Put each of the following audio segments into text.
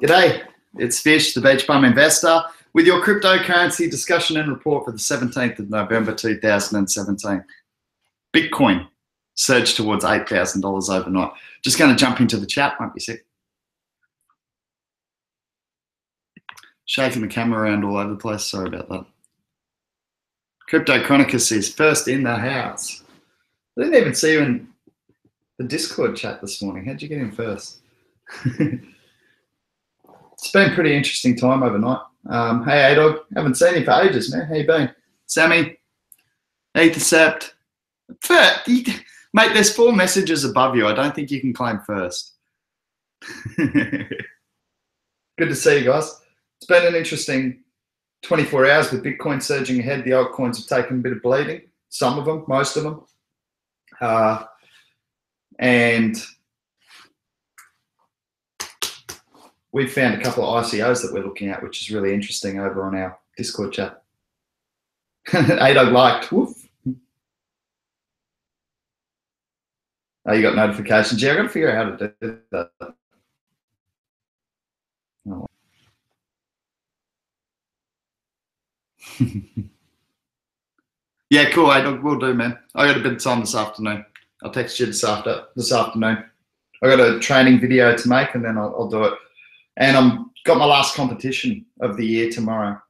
G'day, it's Fish, the Beach Bum Investor, with your cryptocurrency discussion and report for the 17th of November 2017. Bitcoin surged towards $8,000 overnight. Just going to jump into the chat, won't be sick. Shaking the camera around all over the place, sorry about that. Crypto Chronicus is first in the house. I didn't even see you in the Discord chat this morning. How'd you get in first? It's been a pretty interesting time overnight. Hey, A-Dog, haven't seen you for ages, man. How you been? Sammy, Ethercept. Mate, there's 4 messages above you. I don't think you can claim first. Good to see you guys. It's been an interesting 24 hours with Bitcoin surging ahead. The altcoins have taken a bit of bleeding. Some of them, most of them. And we've found a couple of ICOs that we're looking at, which is really interesting over on our Discord chat. A-Dog liked, woof. Oh, you got notifications. Yeah, I've got to figure out how to do that. Oh. Yeah, cool, A-Dog, will do, man. I got a bit of time this afternoon. I'll text you this afternoon. I got a training video to make, and then I'll do it. And I've got my last competition of the year tomorrow.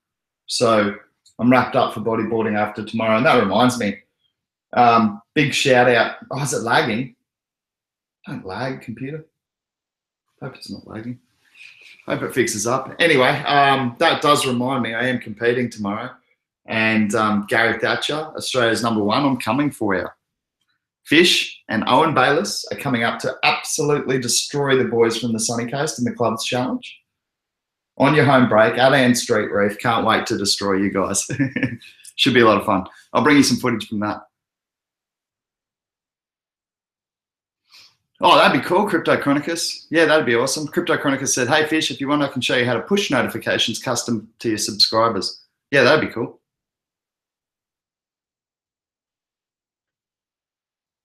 So I'm wrapped up for bodyboarding after tomorrow. And that reminds me, big shout out. Oh, is it lagging? Don't lag, computer. Hope it's not lagging. Hope it fixes up. Anyway, that does remind me, I am competing tomorrow. And Gary Thatcher, Australia's #1, I'm coming for you. Fish and Owen Bayliss are coming up to absolutely destroy the boys from the Sunny Coast in the Clubs Challenge. On your home break at Ann Street Reef. Can't wait to destroy you guys. Should be a lot of fun. I'll bring you some footage from that. Oh, that'd be cool, Crypto Chronicus. Yeah, that'd be awesome. Crypto Chronicus said, hey, Fish, if you want, I can show you how to push notifications custom to your subscribers. Yeah, that'd be cool.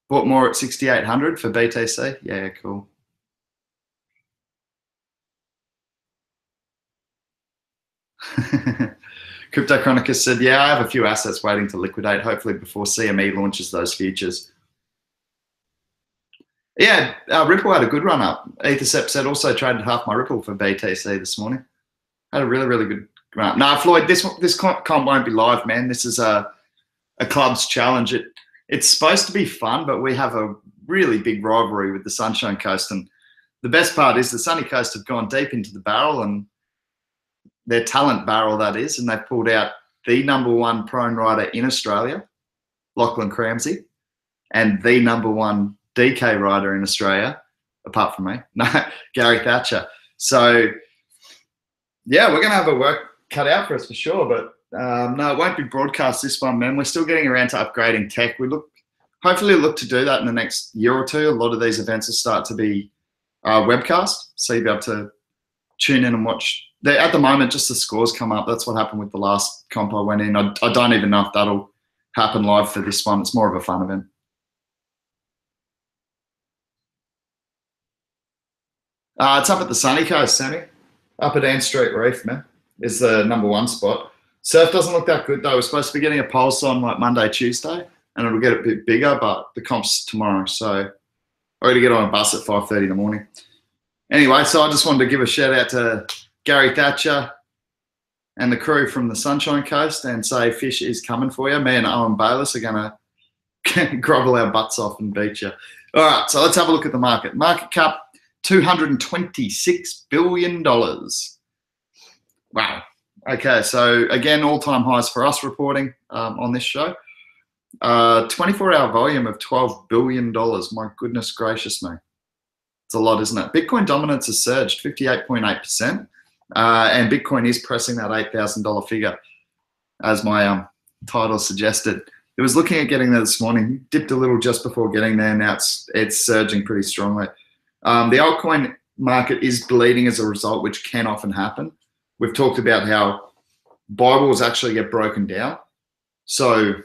Bought more at 6,800 for BTC. Yeah, cool. Crypto Chronicus said, yeah, I have a few assets waiting to liquidate, hopefully before CME launches those futures. Yeah, Ripple had a good run up. Ethercept said also traded half my Ripple for BTC this morning. Had a really, really good run up. No, Floyd, this comp won't be live, man. This is a Clubs Challenge. It's supposed to be fun, but we have a really big rivalry with the Sunshine Coast. And the best part is the Sunny Coast have gone deep into the barrel, and their talent barrel, that is, and they've pulled out the #1 prone rider in Australia, Lachlan Cramsey, and the #1 DK rider in Australia, apart from me, Gary Thatcher. So, yeah, we're going to have a work cut out for us for sure, but no, it won't be broadcast this one, man. We're still getting around to upgrading tech. Hopefully look to do that in the next year or two. A lot of these events will start to be webcast, so you'll be able to tune in and watch. At the moment, just the scores come up. That's what happened with the last comp I went in. I don't even know if that'll happen live for this one. It's more of a fun event. It's up at the Sunny Coast, Sammy. Up at Ann Street Reef, man, is the #1 spot. Surf doesn't look that good, though. We're supposed to be getting a pulse on like Monday, Tuesday, and it'll get a bit bigger, but the comp's tomorrow. So I got to get on a bus at 5:30 in the morning. Anyway, so I just wanted to give a shout out to Gary Thatcher and the crew from the Sunshine Coast and say Fish is coming for you. Me and Owen Bayliss are going to grovel our butts off and beat you. All right, so let's have a look at the market. Market cap, $226 billion. Wow. Okay, so again, all-time highs for us reporting on this show. 24-hour volume of $12 billion. My goodness gracious me. It's a lot, isn't it? Bitcoin dominance has surged 58.8%, and Bitcoin is pressing that $8,000 figure, as my title suggested. It was looking at getting there this morning, dipped a little just before getting there. Now it's surging pretty strongly. The altcoin market is bleeding as a result, which can often happen. We've talked about how buy walls actually get broken down. So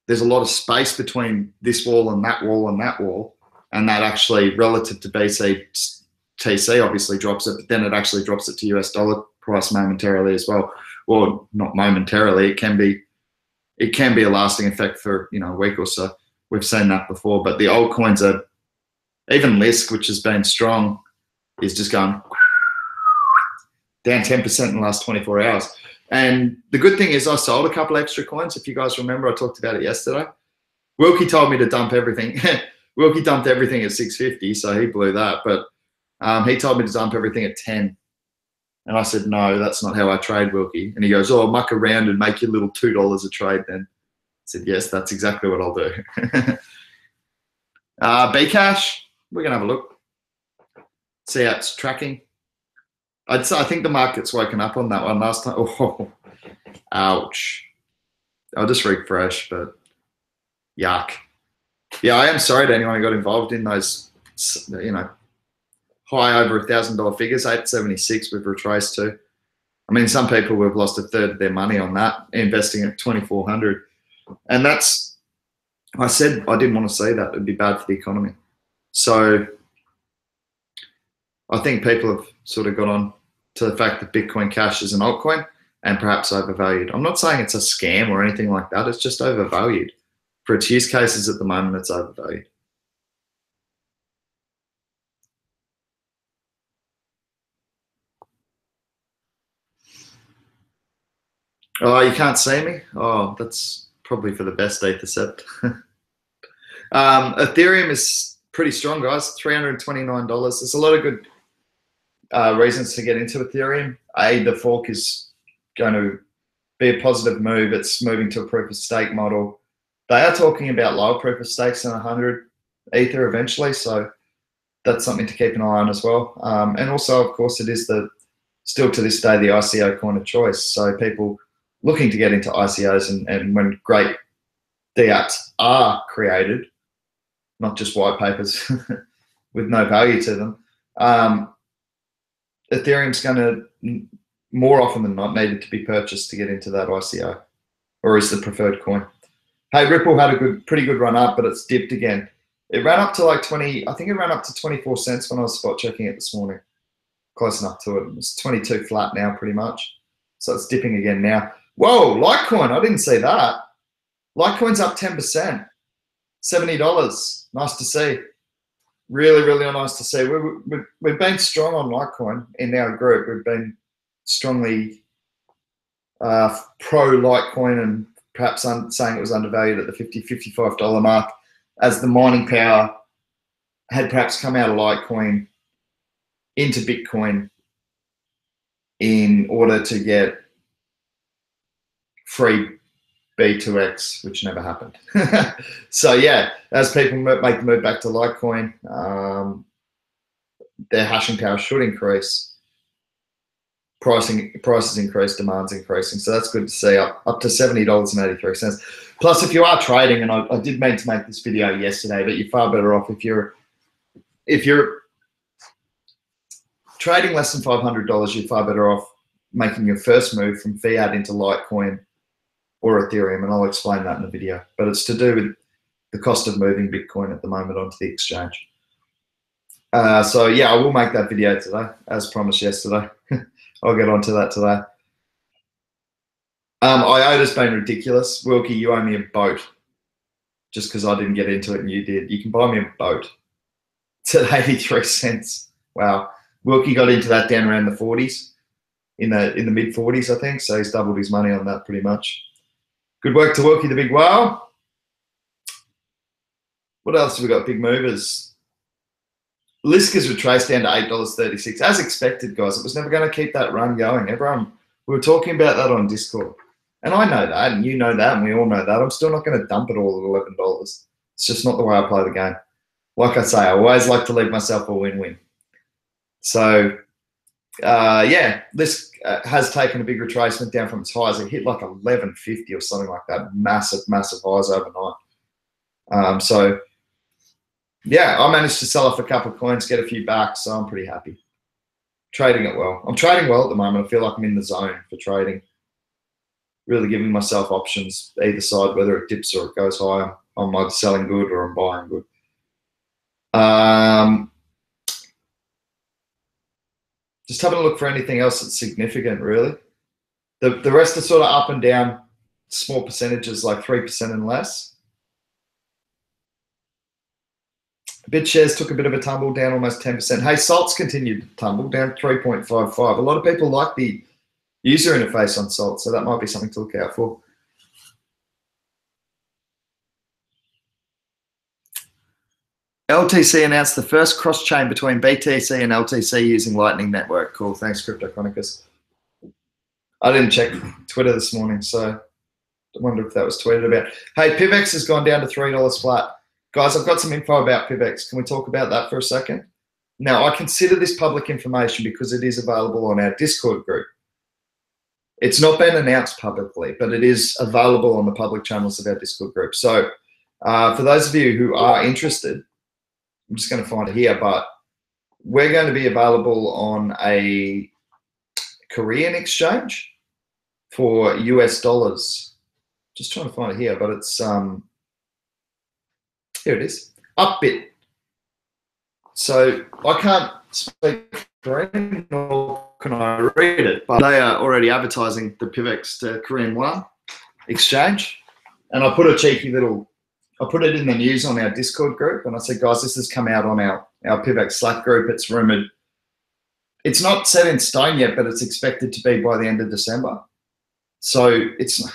there's a lot of space between this wall and that wall and that wall. And that actually, relative to BC, TC obviously drops it, but then it actually drops it to US dollar price momentarily as well. Or not momentarily, it can be a lasting effect for, you know, a week or so. We've seen that before, but the altcoins are, even Lisk, which has been strong, is just going down 10% in the last 24 hours. And the good thing is I sold a couple extra coins. If you guys remember, I talked about it yesterday. Wilkie told me to dump everything. Wilkie dumped everything at 650, so he blew that. But he told me to dump everything at 10. And I said, no, that's not how I trade, Wilkie. And he goes, oh, muck around and make your little $2 a trade then. I said, yes, that's exactly what I'll do. Bcash, we're going to have a look. See how it's tracking. I think the market's woken up on that one last time. Oh, ouch. I'll just refresh, but yuck. Yeah, I am sorry to anyone who got involved in those, you know, high over $1,000 figures. 876 we've retraced to. I mean, some people have lost a third of their money on that, investing at 2,400. And that's, I said I didn't want to see that. It'd be bad for the economy. So I think people have sort of got on to the fact that Bitcoin Cash is an altcoin and perhaps overvalued. I'm not saying it's a scam or anything like that. It's just overvalued. For its use cases at the moment, it's overvalued. Oh, you can't see me? Oh, that's probably for the best, Ethercept. Ethereum is pretty strong, guys. $329. There's a lot of good reasons to get into Ethereum. The fork is going to be a positive move. It's moving to a proof of stake model. They are talking about lower proof of stakes than 100 Ether eventually, so that's something to keep an eye on as well. And also, of course, it is still to this day the ICO coin of choice. So people looking to get into ICOs and when great DApps are created, not just white papers with no value to them, Ethereum's going to, more often than not, needed to be purchased to get into that ICO, or is the preferred coin. Hey, Ripple had a pretty good run up, but it's dipped again. It ran up to like 20, I think it ran up to 24 cents when I was spot checking it this morning. Close enough to it. It's 22 flat now, pretty much. So it's dipping again now. Whoa, Litecoin, I didn't see that. Litecoin's up 10%, $70. Nice to see. Really, really nice to see. We've been strong on Litecoin in our group. We've been strongly pro Litecoin and perhaps saying it was undervalued at the $50, $55 mark as the mining power had perhaps come out of Litecoin into Bitcoin in order to get free B2X, which never happened. So yeah, as people make the move back to Litecoin, their hashing power should increase. Prices increase, demand's increasing. So that's good to see, up to $70.83. Plus, if you are trading, and I did mean to make this video yesterday, but you're far better off if you're trading less than $500, you're far better off making your first move from fiat into Litecoin or Ethereum, and I'll explain that in the video. But it's to do with the cost of moving Bitcoin at the moment onto the exchange. So yeah, I will make that video today, as promised yesterday. I'll get onto that today. IOTA's been ridiculous. Wilkie, you owe me a boat just because I didn't get into it and you did. You can buy me a boat. It's at 83 cents. Wow. Wilkie got into that down around the 40s, in the mid 40s, I think. So he's doubled his money on that pretty much. Good work to Wilkie the big whale. What else have we got? Big movers. Lisk has retraced down to $8.36. As expected, guys. It was never going to keep that run going. We were talking about that on Discord. And I know that, and you know that, and we all know that. I'm still not going to dump it all at $11. It's just not the way I play the game. Like I say, I always like to leave myself a win-win. So, yeah, Lisk has taken a big retracement down from its highs. It hit like 1150 or something like that. Massive, massive highs overnight. So, yeah, I managed to sell off a couple of coins, get a few back, so I'm pretty happy. Trading it well. I'm trading well at the moment. I feel like I'm in the zone for trading. Really giving myself options either side, whether it dips or it goes higher. I'm either selling good or I'm buying good. Just having a look for anything else that's significant, really. The rest are sort of up and down, small percentages like 3% and less. BitShares took a bit of a tumble, down almost 10%. Hey, Salt's continued to tumble, down 3.55. A lot of people like the user interface on Salt, so that might be something to look out for. LTC announced the first cross-chain between BTC and LTC using Lightning Network. Cool, thanks, CryptoChronicus. I didn't check Twitter this morning, so I wonder if that was tweeted about. Hey, PIVX has gone down to $3 flat. Guys, I've got some info about PIVX. Can we talk about that for a second? Now, I consider this public information because it is available on our Discord group. It's not been announced publicly, but it is available on the public channels of our Discord group. So for those of you who are interested, I'm just going to find it here, but we're going to be available on a Korean exchange for US dollars. Just trying to find it here, but it's, here it is, Upbit. So I can't speak Korean, nor can I read it, but they are already advertising the PIVX to Korean Won exchange. And I put a cheeky little, I put it in the news on our Discord group, and I said, guys, this has come out on our PIVX Slack group. It's rumored. It's not set in stone yet, but it's expected to be by the end of December. So it's,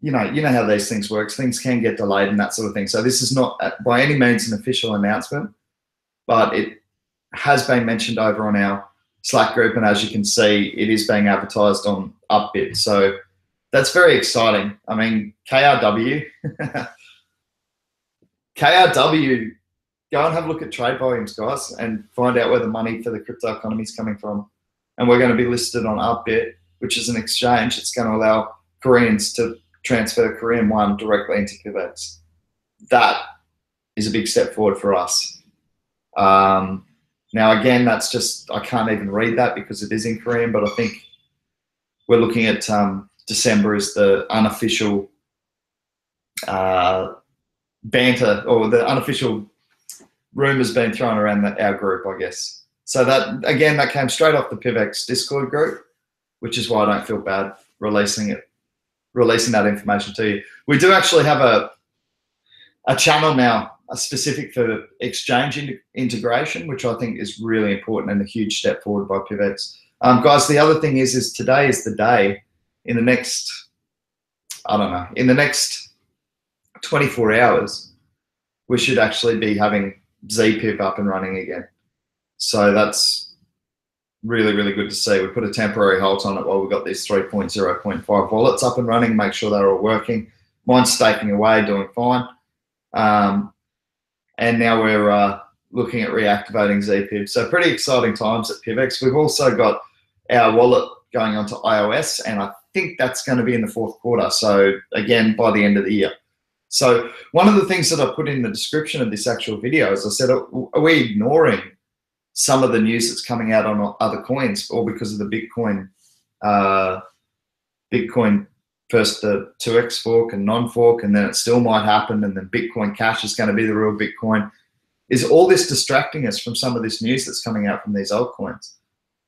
you know how these things work. Things can get delayed and that sort of thing. So this is not by any means an official announcement, but it has been mentioned over on our Slack group. And as you can see, it is being advertised on Upbit. So that's very exciting. I mean, KRW, KRW, go and have a look at trade volumes, guys, and find out where the money for the crypto economy is coming from. And we're going to be listed on Upbit, which is an exchange. It's going to allow Koreans to transfer Korean Won directly into PIVX. That is a big step forward for us. Now, again, that's just, I can't even read that because it is in Korean, but I think we're looking at December as the unofficial banter, or the unofficial rumors being thrown around our group, I guess. So that, again, that came straight off the PIVX Discord group, which is why I don't feel bad releasing that information to you. We do actually have a channel now, specific for exchange integration, which I think is really important and a huge step forward by PIVX. Guys, the other thing is today is the day. In the next, I don't know, in the next 24 hours, we should actually be having ZPIV up and running again. So that's really, really good to see. We put a temporary halt on it while we've got these 3.0.5 wallets up and running, make sure they're all working. Mine's staking away, doing fine. And now we're looking at reactivating ZPIV. So pretty exciting times at PIVX. We've also got our wallet going onto iOS, and I think that's going to be in the fourth quarter. So again, by the end of the year. So one of the things that I put in the description of this actual video is I said, are we ignoring some of the news that's coming out on other coins, or because of the Bitcoin first the 2x fork and non-fork, and then it still might happen, and then Bitcoin Cash is going to be the real Bitcoin? Is all this distracting us from some of this news that's coming out from these altcoins?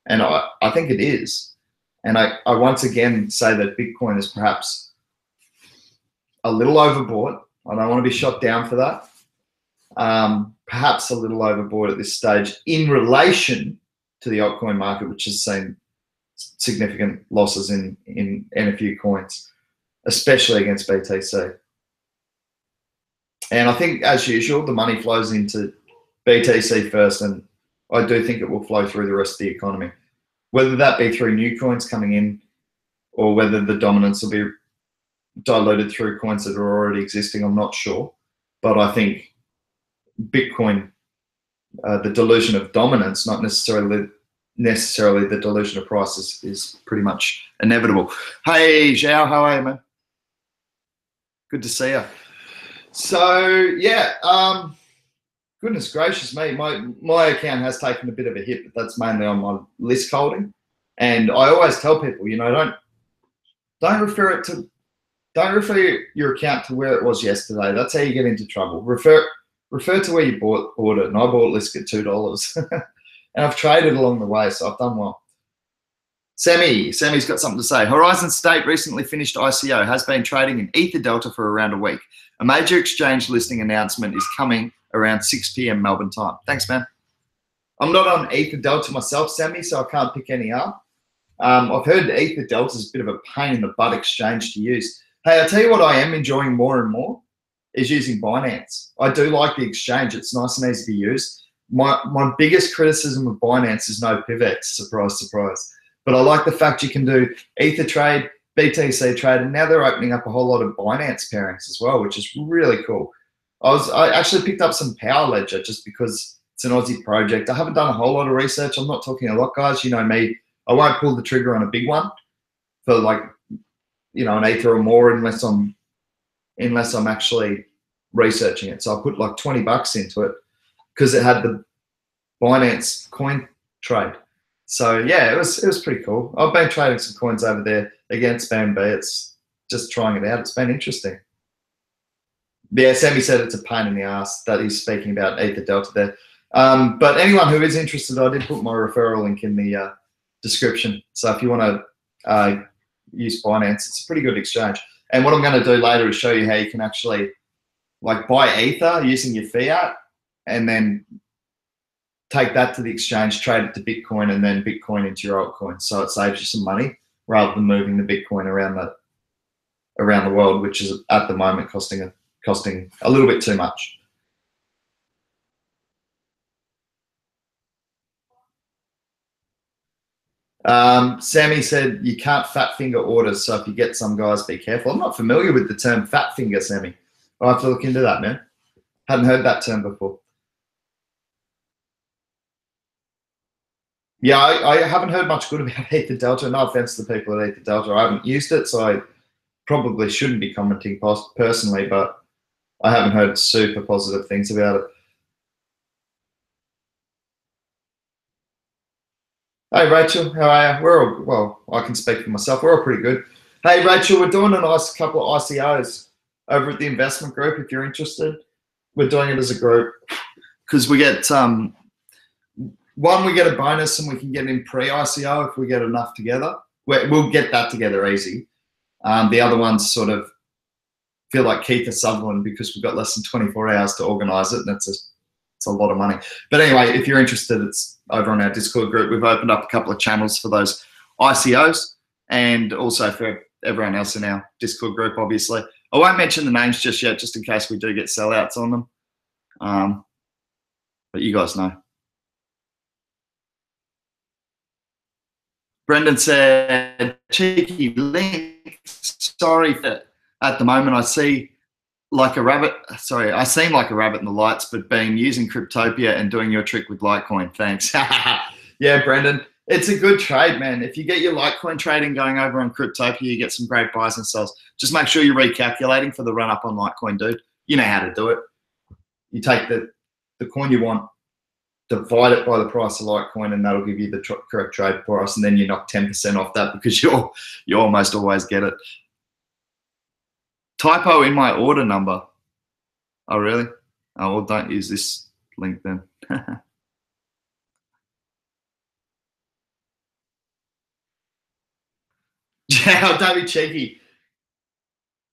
And I think it is. And I once again say that Bitcoin is perhaps a little overbought. I don't want to be shot down for that. Perhaps a little overbought at this stage in relation to the altcoin market, which has seen significant losses in a few coins, especially against BTC. And I think, as usual, the money flows into BTC first, and I do think it will flow through the rest of the economy. Whether that be through new coins coming in, or whether the dominance will be diluted through coins that are already existing, I'm not sure. But I think Bitcoin, the delusion of dominance, not necessarily the delusion of price, is pretty much inevitable. Hey, Zhao, how are you, man? Good to see you. So, yeah, goodness gracious me, my account has taken a bit of a hit, but that's mainly on my list holding. And I always tell people, you know, don't refer your account to where it was yesterday. That's how you get into trouble. Refer to where you bought it. And I bought Lisk at $2. And I've traded along the way, so I've done well. Sammy's got something to say. Horizon State recently finished ICO, has been trading in Ether Delta for around a week. A major exchange listing announcement is coming around 6 p.m. Melbourne time. Thanks, man. I'm not on Ether Delta myself, Sammy, so I can't pick any up. I've heard Ether Delta is a bit of a pain in the butt exchange to use. Hey, I'll tell you what I am enjoying more and more is using Binance. I do like the exchange. It's nice and easy to use. My biggest criticism of Binance is no PIVX, surprise, surprise. But I like the fact you can do Ether trade, BTC trade, and now they're opening up a whole lot of Binance pairings as well, which is really cool. I actually picked up some Power Ledger just because it's an Aussie project. I haven't done a whole lot of research. I'm not talking a lot, guys. You know me. I won't pull the trigger on a big one for like, you know, an Ether or more unless I'm actually researching it. So I put like $20 into it because it had the Binance coin trade. So yeah, it was pretty cool. I've been trading some coins over there against BNB. It's just trying it out. It's been interesting. Yeah, Sammy said it's a pain in the ass that he's speaking about Ether Delta there. But anyone who is interested, I did put my referral link in the description. So if you want to use Binance, it's a pretty good exchange. And what I'm going to do later is show you how you can actually like buy Ether using your fiat and then take that to the exchange, trade it to Bitcoin, and then Bitcoin into your altcoin. So it saves you some money rather than moving the Bitcoin around the world, which is at the moment costing a little bit too much. Sammy said you can't fat finger orders, so if you get some guys, be careful. I'm not familiar with the term fat finger, Sammy. I'll have to look into that, man. Hadn't heard that term before. Yeah, I haven't heard much good about Ether Delta. No offense to the people at Ether Delta. I haven't used it, so I probably shouldn't be commenting personally, but I haven't heard super positive things about it. Hey, Rachel, how are you? We're all, well, I can speak for myself. We're all pretty good. Hey, Rachel, we're doing a nice couple of ICOs over at the investment group if you're interested. We're doing it as a group because we get one, we get a bonus and we can get in pre-ICO if we get enough together. We'll get that together easy. The other ones sort of feel like Keith or Sutherland because we've got less than 24 hours to organise it, and it's a lot of money. But anyway, if you're interested, it's over on our Discord group. We've opened up a couple of channels for those ICOs and also for everyone else in our Discord group, obviously. I won't mention the names just yet, just in case we do get sellouts on them. But you guys know. Brendan said, cheeky link. Sorry, at the moment I seem like a rabbit in the lights, but been using Cryptopia and doing your trick with Litecoin. Thanks. Yeah, Brendan, it's a good trade, man. If you get your Litecoin trading going over on Cryptopia, you get some great buys and sells. Just make sure you're recalculating for the run up on Litecoin, dude. You know how to do it. You take the coin you want, divide it by the price of Litecoin, and that'll give you the correct trade price, and then you knock 10% off that because you almost always get it. Typo in my order number. Oh, really? Oh, well, don't use this link then. Yeah, don't be cheeky.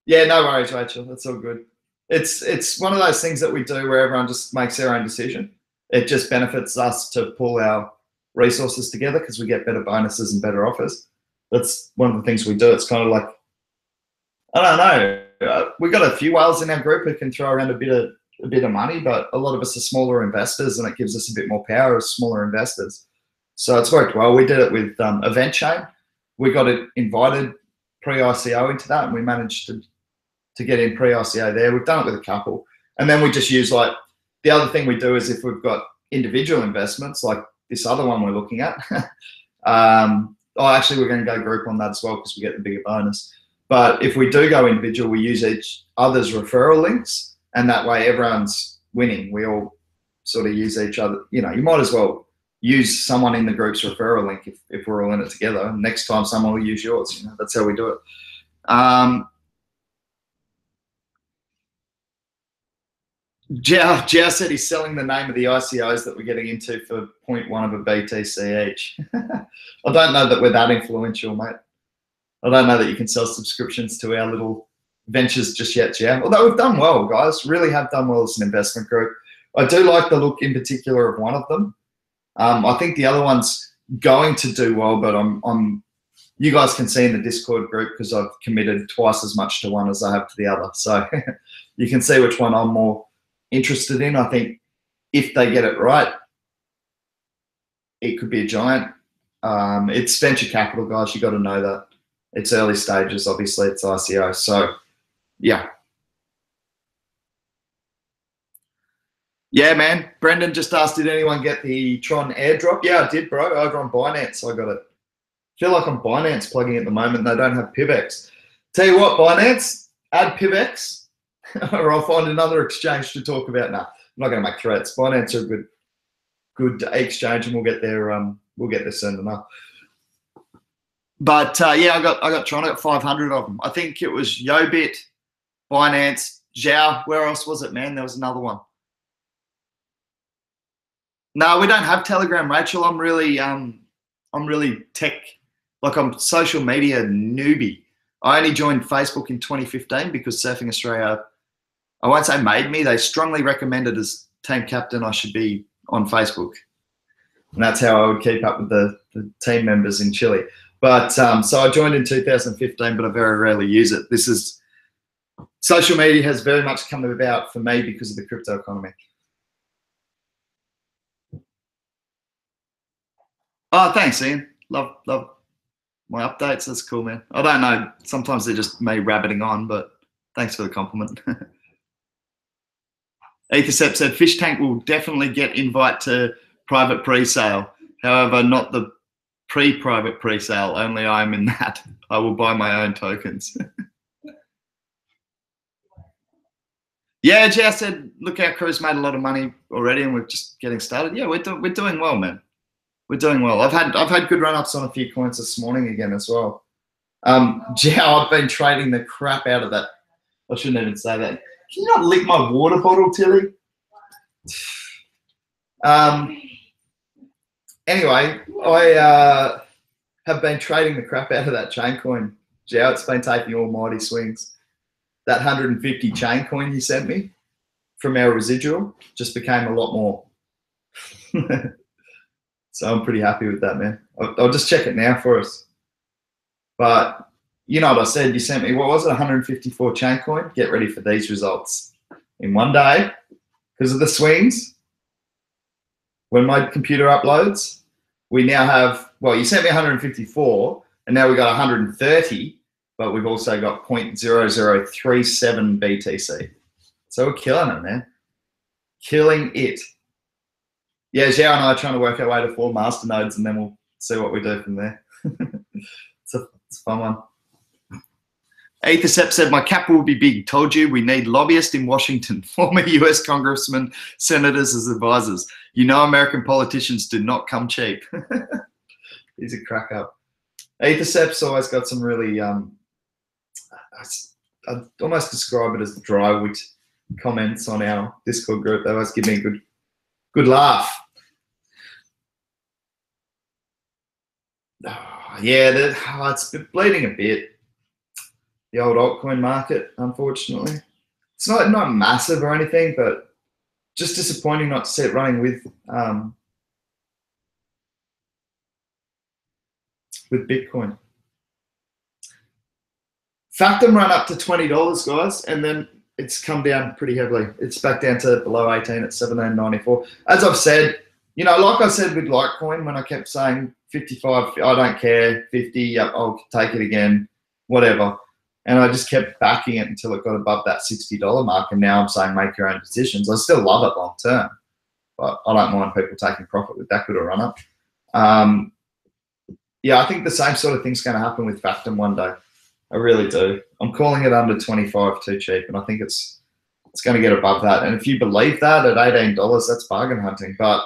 Yeah, no worries, Rachel. That's all good. It's one of those things that we do where everyone just makes their own decision. It just benefits us to pull our resources together because we get better bonuses and better offers. That's one of the things we do. It's kind of like, I don't know. We've got a few whales in our group who can throw around a bit of money, but a lot of us are smaller investors, and it gives us a bit more power as smaller investors. So it's worked well. We did it with Event Chain. We got it invited pre-ICO into that, and we managed to get in pre-ICO there. We've done it with a couple, and then we just use like the other thing we do is if we've got individual investments like this other one we're looking at. Actually, we're going to go group on that as well because we get the bigger bonus. But if we do go individual, we use each other's referral links, and that way everyone's winning. We all sort of use each other. You know, you might as well use someone in the group's referral link if we're all in it together. Next time, someone will use yours. You know, that's how we do it. Jao said he's selling the name of the ICOs that we're getting into for 0.1 of a BTC each. I don't know that we're that influential, mate. I don't know that you can sell subscriptions to our little ventures just yet, Jao. Although we've done well, guys. Really have done well as an investment group. I do like the look in particular of one of them. I think the other one's going to do well, but you guys can see in the Discord group because I've committed twice as much to one as I have to the other. So you can see which one I'm more interested in. I think if they get it right, it could be a giant. It's venture capital, guys. You got to know that. It's early stages, obviously. It's ICO. So, yeah. Yeah, man. Brendan just asked, did anyone get the Tron airdrop? Yeah, I did, bro. Over on Binance, I got it. Feel like I'm Binance plugging at the moment. They don't have PIVX. Tell you what, Binance, add PIVX, or I'll find another exchange to talk about. Nah, I'm not going to make threats. Binance are a good exchange, and we'll get there soon enough. But yeah, I got Tron. I got 500 of them. I think it was Yobit, Binance, Zhao. Where else was it, man? There was another one. No, we don't have Telegram, Rachel. I'm really tech. Like, I'm social media newbie. I only joined Facebook in 2015 because Surfing Australia, I won't say made me, they strongly recommended as team captain I should be on Facebook. And that's how I would keep up with the team members in Chile. But so I joined in 2015, but I very rarely use it. Social media has very much come about for me because of the crypto economy. Oh, thanks, Ian. Love my updates. That's cool, man. I don't know. Sometimes they're just me rabbiting on, but thanks for the compliment. Ethercept said, Fish Tank will definitely get invite to private pre-sale. However, not the private pre-sale. Only I am in that. I will buy my own tokens. Yeah, Jess said, look, our crew's made a lot of money already and we're just getting started. Yeah, we're doing well, man. We're doing well. I've had good run-ups on a few coins this morning again as well. Jao, I've been trading the crap out of that. I shouldn't even say that. Can you not lick my water bottle, Tilly? Anyway, I have been trading the crap out of that chain coin. Jao, it's been taking almighty swings. That 150 chain coin you sent me from our residual just became a lot more. So I'm pretty happy with that, man. I'll just check it now for us. But you know what I said? You sent me, what was it, 154 chain coin? Get ready for these results. In one day, because of the swings, when my computer uploads, we now have, well, you sent me 154, and now we've got 130, but we've also got 0.0037 BTC. So we're killing it, man. Killing it. Yeah, Zhao and I are trying to work our way to 4 masternodes, and then we'll see what we do from there. It's a fun one. Ethercept said, my cap will be big. Told you we need lobbyists in Washington, former US congressmen, senators as advisors. You know American politicians do not come cheap. He's a crack up. Ethercept's always got some really, I'd almost describe it as dry wit comments on our Discord group. They always give me a good laugh. Yeah, it's bleeding a bit. The old altcoin market, unfortunately. It's not massive or anything, but just disappointing not to see it running with Bitcoin. Factum run up to $20, guys, and then it's come down pretty heavily. It's back down to below 18 at 17.94. As I've said, you know, like I said with Litecoin, when I kept saying 55, I don't care, 50, yep, I'll take it again, whatever. And I just kept backing it until it got above that $60 mark. And now I'm saying make your own decisions. I still love it long term, but I don't mind people taking profit with that good a run up. Yeah, I think the same sort of thing's going to happen with Factum one day. I really do. I'm calling it under 25 too cheap, and I think it's going to get above that. And if you believe that at $18, that's bargain hunting. But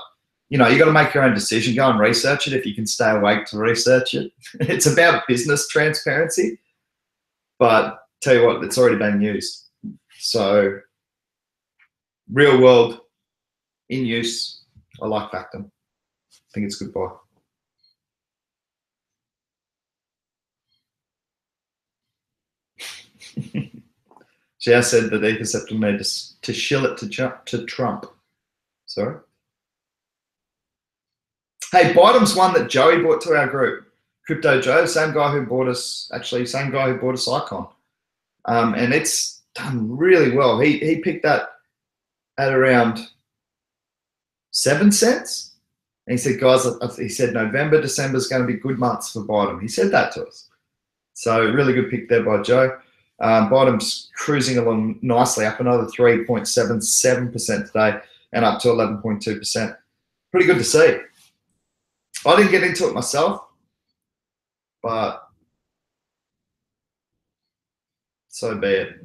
you know, you got to make your own decision. Go and research it if you can stay awake to research it. It's about business transparency. But tell you what, it's already been used. So real world, in use. I like Factum. I think it's a good buy. Xiao said that Ethercept will need to shill it to Trump. Sorry. Hey, Bottom's one that Joey bought to our group. Crypto Joe, same guy who bought us Icon. And it's done really well. He picked that at around 7 cents. And he said, guys, he said November, December is going to be good months for Bottom. He said that to us. So really good pick there by Joe. Bottom's cruising along nicely, up another 3.77% today and up to 11.2%. Pretty good to see. I didn't get into it myself, but so be it.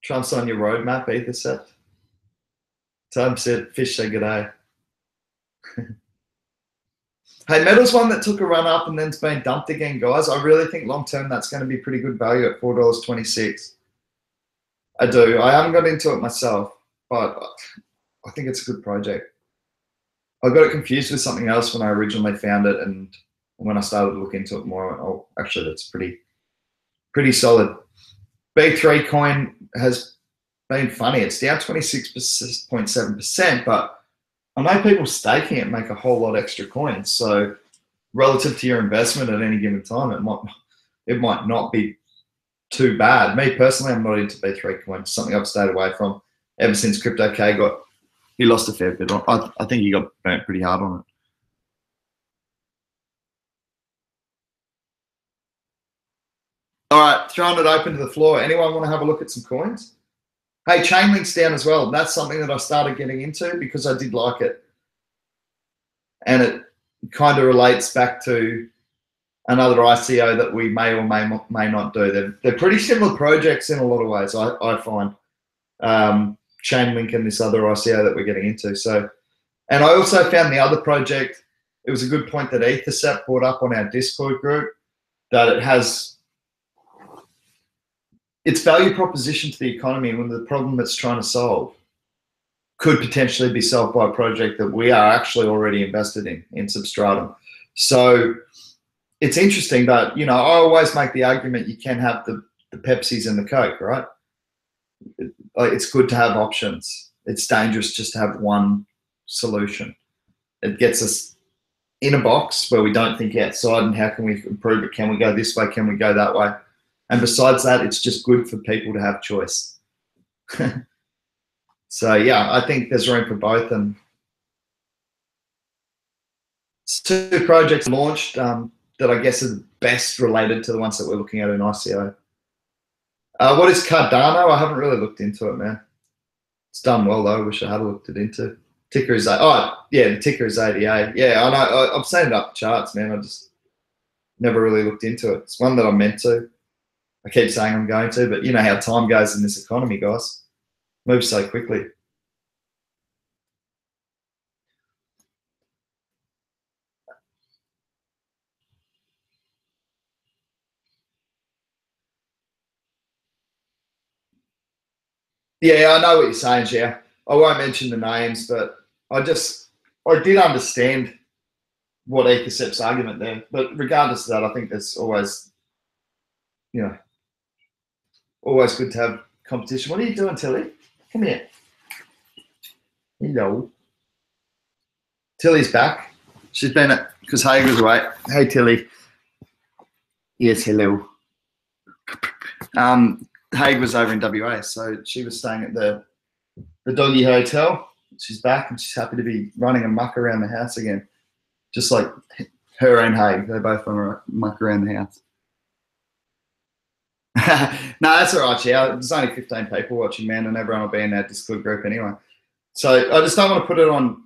Trump's on your roadmap, Ethercept. Tom said, fish say good day. Hey, Metal's one that took a run up and then's been dumped again, guys. I really think long term that's going to be pretty good value at $4.26. I do. I haven't got into it myself, but I think it's a good project. I got it confused with something else when I originally found it, and when I started to look into it more, oh, actually, that's pretty solid. B3 coin has been funny. It's down 26.7%, but I know people staking it make a whole lot extra coins. So relative to your investment at any given time, it might not be too bad. Me personally, I'm not into B3 coin. It's something I've stayed away from ever since Crypto K he lost a fair bit. I think he got burnt pretty hard on it. All right, throwing it open to the floor. Anyone want to have a look at some coins? Hey, Chainlink's down as well. That's something that I started getting into because I did like it. And it kind of relates back to another ICO that we may or may not do. They're pretty similar projects in a lot of ways, I find. Chainlink and this other ICO that we're getting into. So, and I also found the other project, it was a good point that Ethercept brought up on our Discord group, that it has its value proposition to the economy and the problem it's trying to solve could potentially be solved by a project that we are actually already invested in Substratum. So it's interesting, but I always make the argument you can have the Pepsis and the Coke, right? It's good to have options. It's dangerous just to have one solution. It gets us in a box where we don't think outside, and how can we improve it? Can we go this way? Can we go that way? And besides that, it's just good for people to have choice. So yeah, I think there's room for both. And it's 2 projects launched that I guess are best related to the ones that we're looking at in ICO. What is Cardano? I haven't really looked into it, man. It's done well though. I wish I had looked it into. Ticker is the ticker is 88. Yeah, I know. I've seen it up the charts, man. I just never really looked into it. It's one that I'm meant to. I keep saying I'm going to, but you know how time goes in this economy, guys. Moves so quickly. Yeah, I know what you're saying, yeah. I won't mention the names, but I did understand what Ethercept's argument there. But regardless of that, I think there's always, always good to have competition. What are you doing, Tilly? Come here. Hello. Tilly's back. She's been at, because Haig was away. Hey, Tilly. Yes, hello. Haig was over in WA, so she was staying at the Doggy Hotel. She's back and she's happy to be running amok around the house again. Just like her and Haig. They both run amok around the house. No, that's all right, yeah. There's only 15 people watching, man, and everyone will be in our Discord group anyway. So I just don't want to put it on.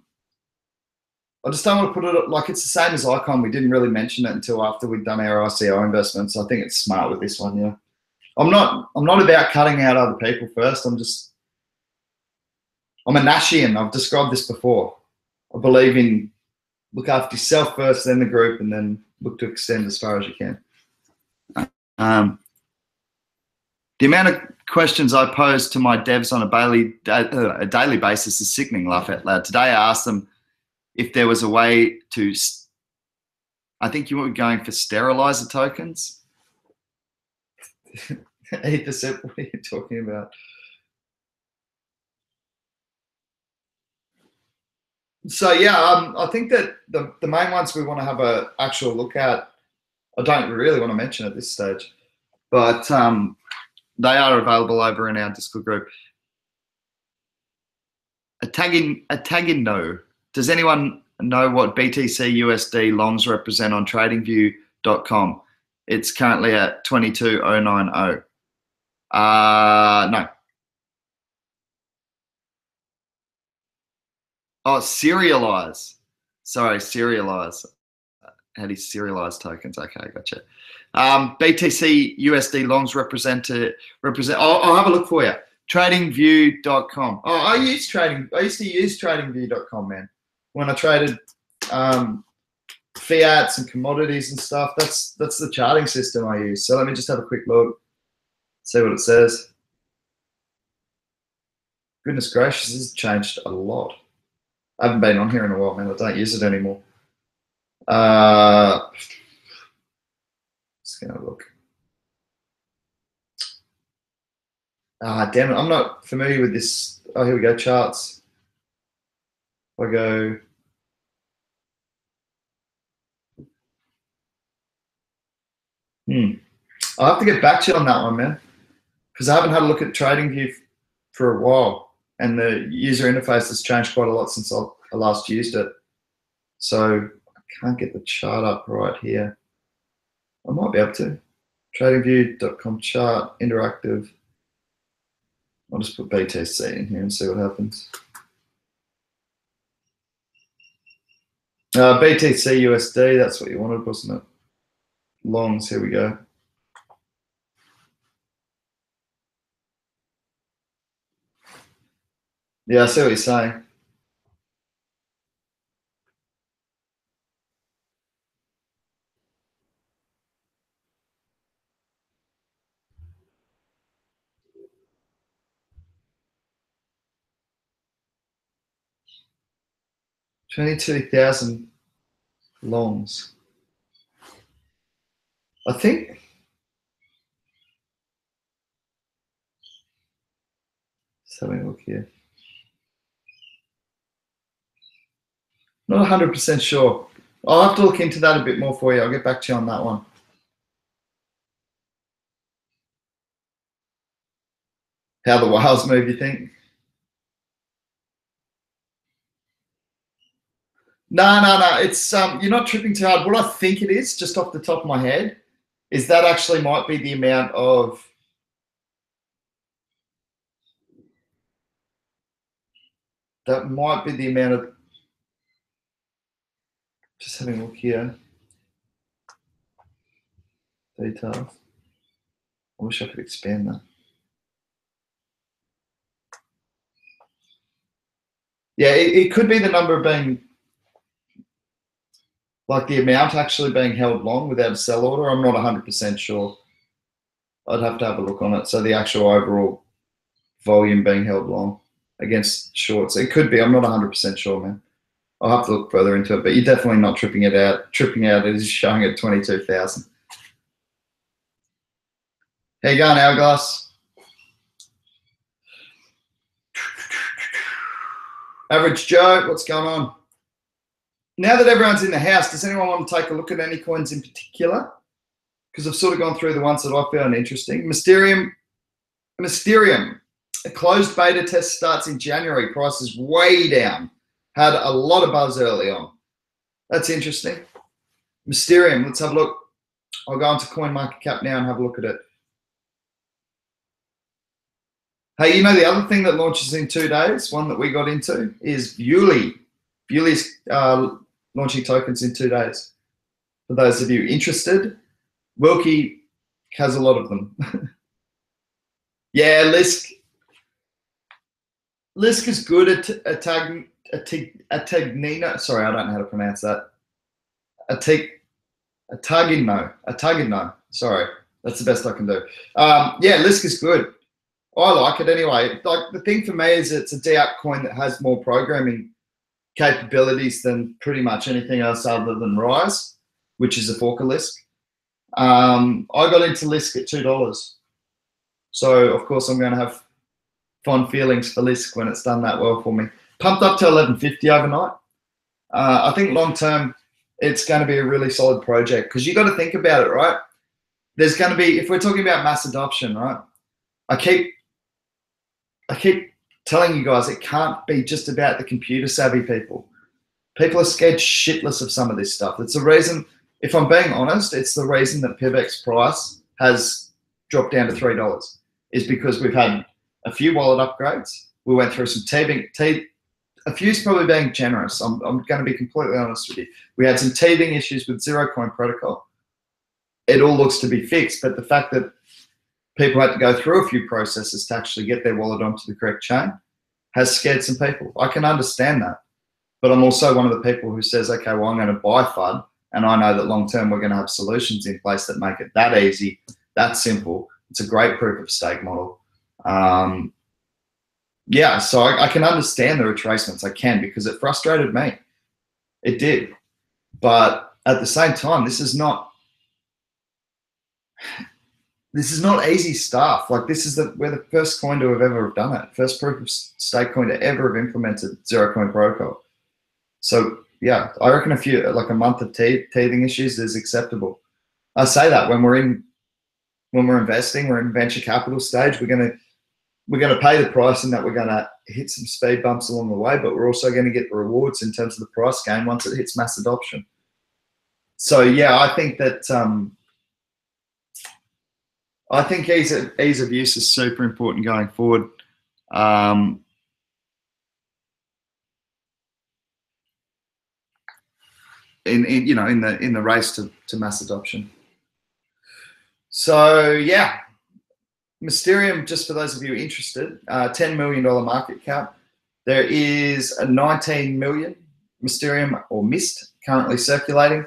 I just don't want to put it like it's the same as Icon. We didn't really mention it until after we'd done our ICO investments. I think it's smart with this one, yeah. I'm not about cutting out other people first. I'm a Nashian. I've described this before. I believe in look after yourself first, then the group, and then look to extend as far as you can. The amount of questions I pose to my devs on a daily basis is sickening, laugh out loud. Today I asked them if there was a way to, I think you were going for sterilizer tokens. Ethercept, what are you talking about? So yeah, I think that the main ones we want to have an actual look at, I don't really want to mention at this stage, but they are available over in our Discord group. A tagging no. Does anyone know what BTC USD longs represent on tradingview.com? It's currently at 22,090. No. Oh, serialize. Sorry, serialize. How do you serialize tokens? Okay, gotcha. BTC USD longs represent. I'll have a look for you. Tradingview.com. Oh, I used to use tradingview.com, man. When I traded fiats and commodities and stuff, that's the charting system I use. So let me just have a quick look, see what it says. Goodness gracious, this has changed a lot. I haven't been on here in a while, man. I don't use it anymore. Just gonna look. Damn it, I'm not familiar with this. Oh, here we go, charts. I go. I'll have to get back to you on that one, man, because I haven't had a look at TradingView for a while, and the user interface has changed quite a lot since I last used it. So I can't get the chart up right here. I might be able to. TradingView.com chart, interactive. I'll just put BTC in here and see what happens. BTC USD, that's what you wanted, wasn't it? Longs, here we go. Yeah, I see what you're saying. $22,000 longs. I think. Let's have a look here. Not 100% sure. I'll have to look into that a bit more for you. I'll get back to you on that one. How the whales move, you think? No. It's you're not tripping too hard. What I think it is, just off the top of my head, is that actually might be the amount of just having a look here. Details. I wish I could expand that. Yeah, it could be the number being, like the amount actually being held long without a sell order. I'm not 100% sure. I'd have to have a look on it. So the actual overall volume being held long against shorts. It could be. I'm not 100% sure, man. I'll have to look further into it, but you're definitely not tripping it out. Tripping out is showing at 22,000. How you going, Hourglass? Average Joe, what's going on? Now that everyone's in the house, does anyone want to take a look at any coins in particular? Because I've sort of gone through the ones that I found interesting. Mysterium, a closed beta test starts in January. Price is way down. Had a lot of buzz early on. That's interesting. Mysterium, let's have a look. I'll go into CoinMarketCap now and have a look at it. Hey, you know the other thing that launches in 2 days, one that we got into, is Bewley. Bewley's launching tokens in 2 days. For those of you interested, Wilkie has a lot of them. Yeah, Lisk is good at Atagnina. Sorry, I don't know how to pronounce that. A tugging no. Sorry, that's the best I can do. Yeah, Lisk is good. I like it anyway. Like the thing for me is it's a DApp coin that has more programming capabilities than pretty much anything else other than Rise, which is a fork of Lisk. I got into Lisk at $2. So of course I'm going to have fond feelings for Lisk when it's done that well for me. Pumped up to 1150 overnight. I think long term, it's going to be a really solid project because you got to think about it, right? There's going to be, if we're talking about mass adoption, right? I keep telling you guys it can't be just about the computer savvy people. People are scared shitless of some of this stuff. It's the reason, if I'm being honest, it's the reason that PIVX price has dropped down to $3 is because we've had a few wallet upgrades. We went through some teething, a few's probably being generous. I'm going to be completely honest with you. We had some teething issues with Zero Coin Protocol. It all looks to be fixed, but the fact that people had to go through a few processes to actually get their wallet onto the correct chain has scared some people. I can understand that. But I'm also one of the people who says, okay, well, I'm going to buy FUD, and I know that long-term we're going to have solutions in place that make it that easy, that simple. It's a great proof of stake model. Yeah, so I can understand the retracements. I can, because it frustrated me. It did. But at the same time, this is not easy stuff. Like we're the first coin to have ever done it. First proof of stake coin to ever have implemented Zero Coin Protocol. So yeah, I reckon a month of teething issues is acceptable. I say that when we're investing, we're in venture capital stage, we're gonna pay the price, and that we're gonna hit some speed bumps along the way, but we're also gonna get the rewards in terms of the price gain once it hits mass adoption. So yeah, I think that ease of use is super important going forward. In the race to mass adoption. So yeah, Mysterium, just for those of you interested, $10 million market cap. There is a 19 million Mysterium or MIST currently circulating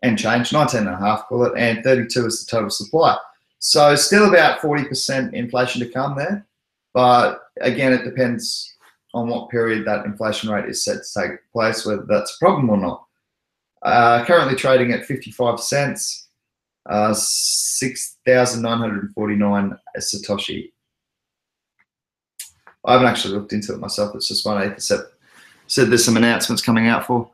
and change, 19.5 call it, and 32 is the total supply. So still about 40% inflation to come there. But again, it depends on what period that inflation rate is set to take place, whether that's a problem or not. Currently trading at 55 cents, 6,949 Satoshi. I haven't actually looked into it myself. It's just one Ethercept said there's some announcements coming out for.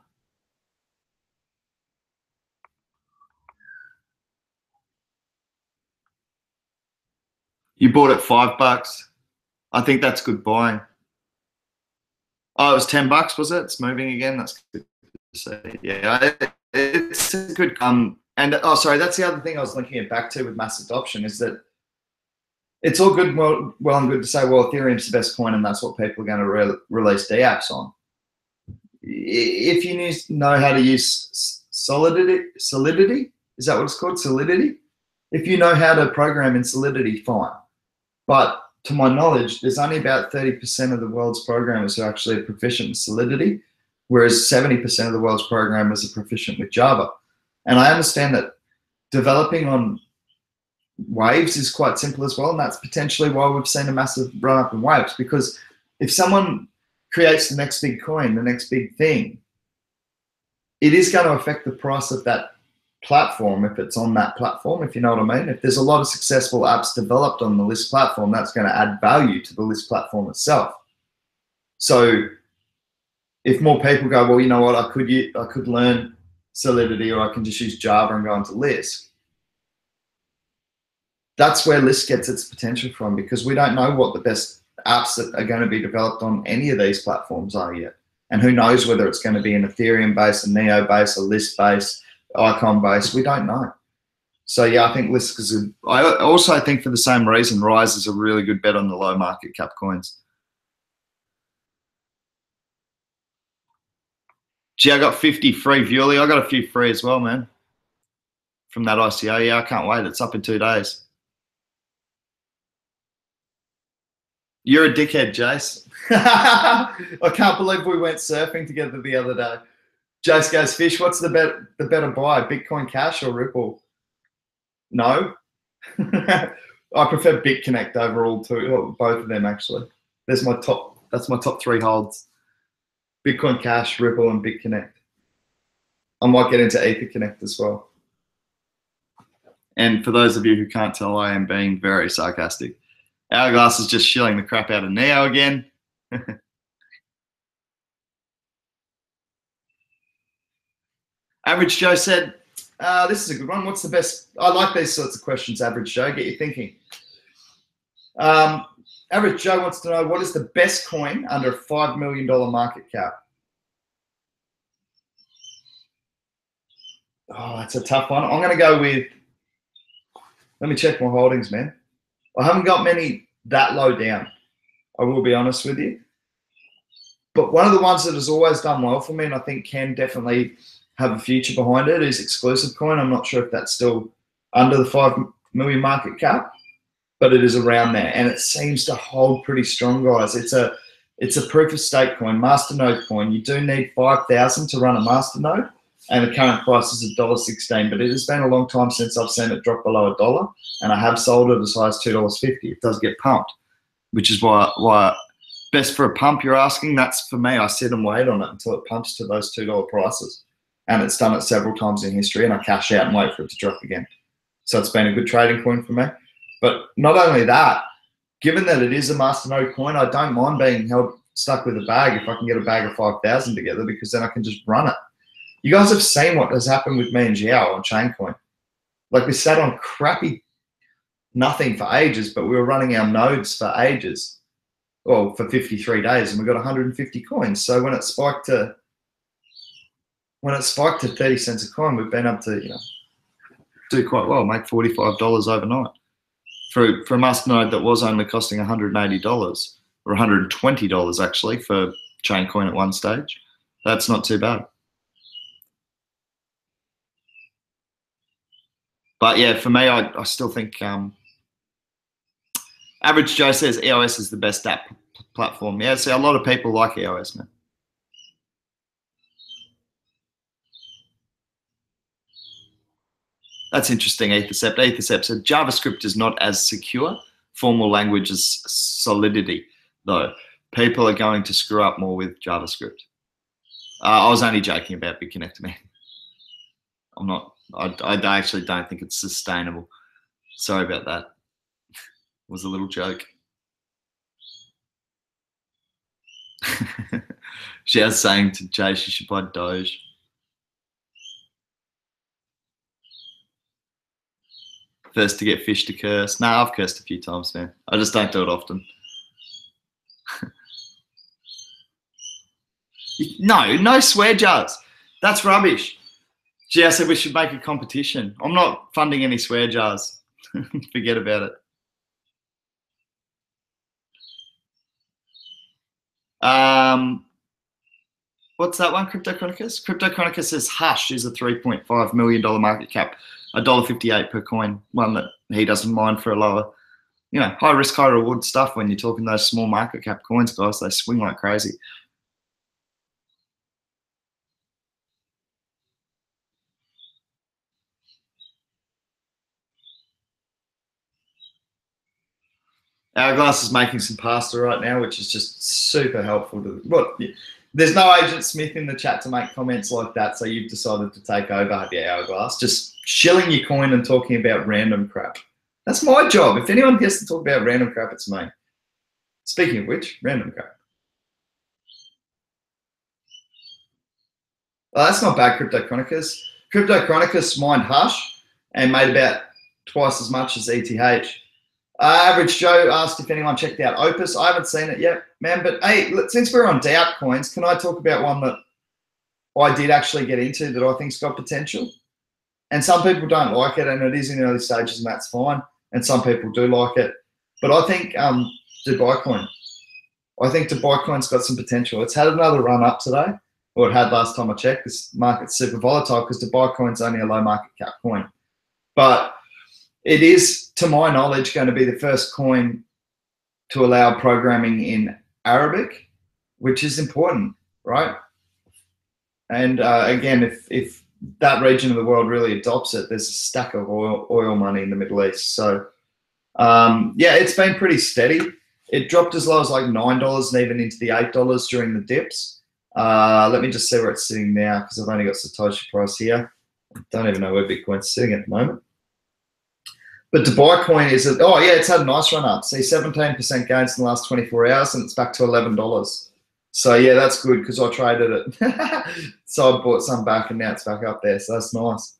You bought it $5. I think that's good buying. Oh, it was $10, was it? It's moving again. That's good to see. Yeah, it's a good and oh, sorry, that's the other thing I was linking it back to with mass adoption is that it's all good, well and good to say, well, Ethereum's the best coin and that's what people are going to release DApps on. If you know how to use Solidity, is that what it's called? Solidity? If you know how to program in Solidity, fine. But to my knowledge, there's only about 30% of the world's programmers who actually are proficient in Solidity, whereas 70% of the world's programmers are proficient with Java. And I understand that developing on Waves is quite simple as well, and that's potentially why we've seen a massive run up in Waves, because if someone creates the next big coin, the next big thing, it is going to affect the price of that platform if it's on that platform, if you know what I mean. If there's a lot of successful apps developed on the Lisk platform, that's going to add value to the Lisk platform itself. So if more people go, well, you know what, I could learn Solidity, or I can just use Java and go into Lisk. That's where Lisk gets its potential from, because we don't know what the best apps that are going to be developed on any of these platforms are yet. And who knows whether it's going to be an Ethereum base, a Neo base, a Lisk base, Icon base, we don't know. So yeah, I think Lisk is I also think for the same reason, Rise is a really good bet on the low market cap coins. Gee, I got 50 free Viewly. I got a few free as well, man. From that ICO. Yeah, I can't wait. It's up in 2 days. You're a dickhead, Jace. I can't believe we went surfing together the other day. Jace goes, Fish, what's the better buy, Bitcoin Cash or Ripple? No. I prefer BitConnect over all two, both of them actually. That's my top 3 holds. Bitcoin Cash, Ripple, and BitConnect. I might get into EtherConnect as well. And for those of you who can't tell, I am being very sarcastic. Hourglass is just shilling the crap out of Neo again. Average Joe said, this is a good one. What's the best? I like these sorts of questions, Average Joe. Get you thinking. Average Joe wants to know, what is the best coin under a $5 million market cap? Oh, that's a tough one. I'm going to go with, let me check my holdings, man. I haven't got many that low down, I will be honest with you. But one of the ones that has always done well for me, and I think can definitely have a future behind it, is Exclusive Coin. I'm not sure if that's still under the 5 million market cap, but it is around there, and it seems to hold pretty strong, guys. It's a proof of stake coin, masternode coin. You do need 5,000 to run a masternode, and the current price is $1.16. But it has been a long time since I've seen it drop below $1, and I have sold it as high as $2.50. It does get pumped, which is why best for a pump you're asking. That's for me. I sit and wait on it until it pumps to those $2 prices, and it's done it several times in history, and I cash out and wait for it to drop again. So it's been a good trading coin for me. But not only that, given that it is a masternode coin, I don't mind being stuck with a bag if I can get a bag of 5,000 together, because then I can just run it. You guys have seen what has happened with me and Xiao on Chaincoin. Like, we sat on crappy nothing for ages, but we were running our nodes for ages. Well, for 53 days, and we got 150 coins. So when it spiked to 30 cents a coin, we've been able to, do quite well, make $45 overnight. For a masternode that was only costing $180 or $120 actually for Chaincoin at one stage, that's not too bad. But yeah, for me, I still think Average Joe says EOS is the best app platform. Yeah, see, a lot of people like EOS, man. That's interesting, Ethercept. Ethercept said JavaScript is not as secure formal language as Solidity, though. People are going to screw up more with JavaScript. I was only joking about BitConnect, man. I'm not. I actually don't think it's sustainable. Sorry about that. It was a little joke. She was saying to Jay she should buy Doge. First to get Fish to curse. Nah, I've cursed a few times, man. I just don't do it often. No swear jars. That's rubbish. Gee, I said we should make a competition. I'm not funding any swear jars. Forget about it. What's that one, Crypto Chronicus? Crypto Chronicus says Hush is a $3.5 million market cap, $1.58 per coin, one that he doesn't mind for a lower, high risk, high reward stuff. When you're talking those small market cap coins, guys, they swing like crazy. Hourglass is making some pasta right now, which is just super helpful. There's no Agent Smith in the chat to make comments like that, so you've decided to take over, have you, Hourglass? Just shilling your coin and talking about random crap. That's my job. If anyone gets to talk about random crap, it's me. Speaking of which, random crap. Oh, that's not bad, Crypto Chronicus. Crypto Chronicus mined Hush and made about twice as much as ETH. Average Joe asked if anyone checked out Opus. I haven't seen it yet, man. But hey, since we're on doubt coins, can I talk about one that I did actually get into that I think's got potential? And some people don't like it, and it is in early stages, and that's fine. And some people do like it. But I think Dubai Coin. I think Dubai Coin's got some potential. It's had another run up today, or it had last time I checked. This market's super volatile because Dubai Coin's only a low market cap coin. But it is, to my knowledge, going to be the first coin to allow programming in Arabic, which is important, right? And again, if that region of the world really adopts it, there's a stack of oil money in the Middle East. So yeah, it's been pretty steady. It dropped as low as like $9 and even into the $8 during the dips. Let me just see where it's sitting now because I've only got Satoshi price here. I don't even know where Bitcoin's sitting at the moment. But Dubai coin is, oh yeah, it's had a nice run up. See, 17% gains in the last 24 hours and it's back to $11. So yeah, that's good because I traded it. So I bought some back and now it's back up there. So that's nice.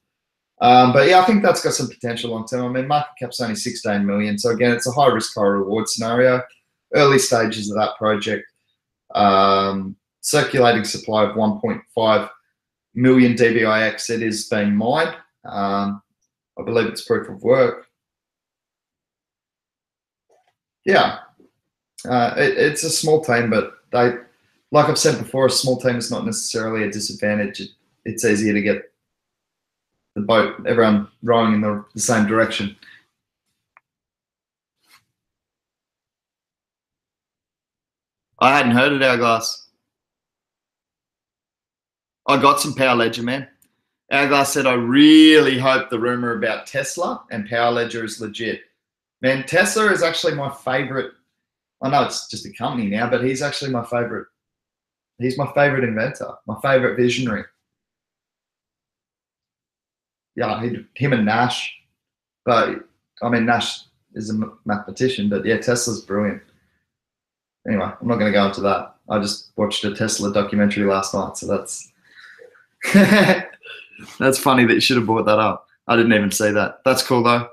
But yeah, I think that's got some potential long term. I mean, market cap's only 16 million. So again, it's a high risk, high reward scenario. Early stages of that project. Circulating supply of 1.5 million DBIX. It is being mined. I believe it's proof of work. Yeah, it's a small team, but they, like I've said before, a small team is not necessarily a disadvantage. It's easier to get the boat, everyone rowing in the same direction. I hadn't heard of Hourglass. I got some Power Ledger, man. Hourglass said, I really hope the rumor about Tesla and Power Ledger is legit. Man, Tesla is actually my favorite. I know it's just a company now, but he's actually my favorite. He's my favorite inventor, my favorite visionary. Yeah, him and Nash. But I mean, Nash is a mathematician, but yeah, Tesla's brilliant. Anyway, I'm not going to go into that. I just watched a Tesla documentary last night, so that's that's funny that you should have brought that up. I didn't even see that. That's cool though.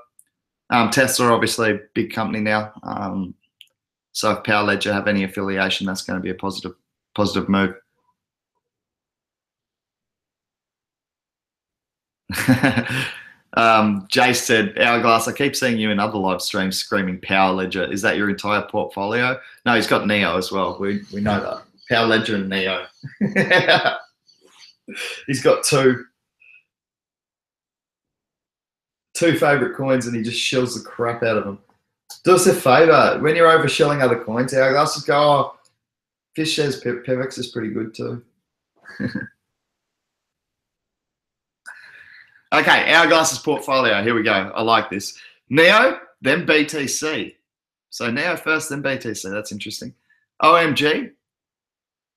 Tesla, obviously, a big company now. So if Power Ledger have any affiliation, that's going to be a positive move. Jay said, Hourglass, I keep seeing you in other live streams screaming Power Ledger. Is that your entire portfolio? No, he's got Neo as well. We know that. Power Ledger and Neo. He's got two favorite coins and he just shills the crap out of them. Do us a favor. When you're overshilling other coins, Hourglass, just go, oh, Fish says PIVX is pretty good too. Okay, Hourglass's portfolio. Here we go. I like this. Neo, then BTC. So Neo first, then BTC. That's interesting. OMG,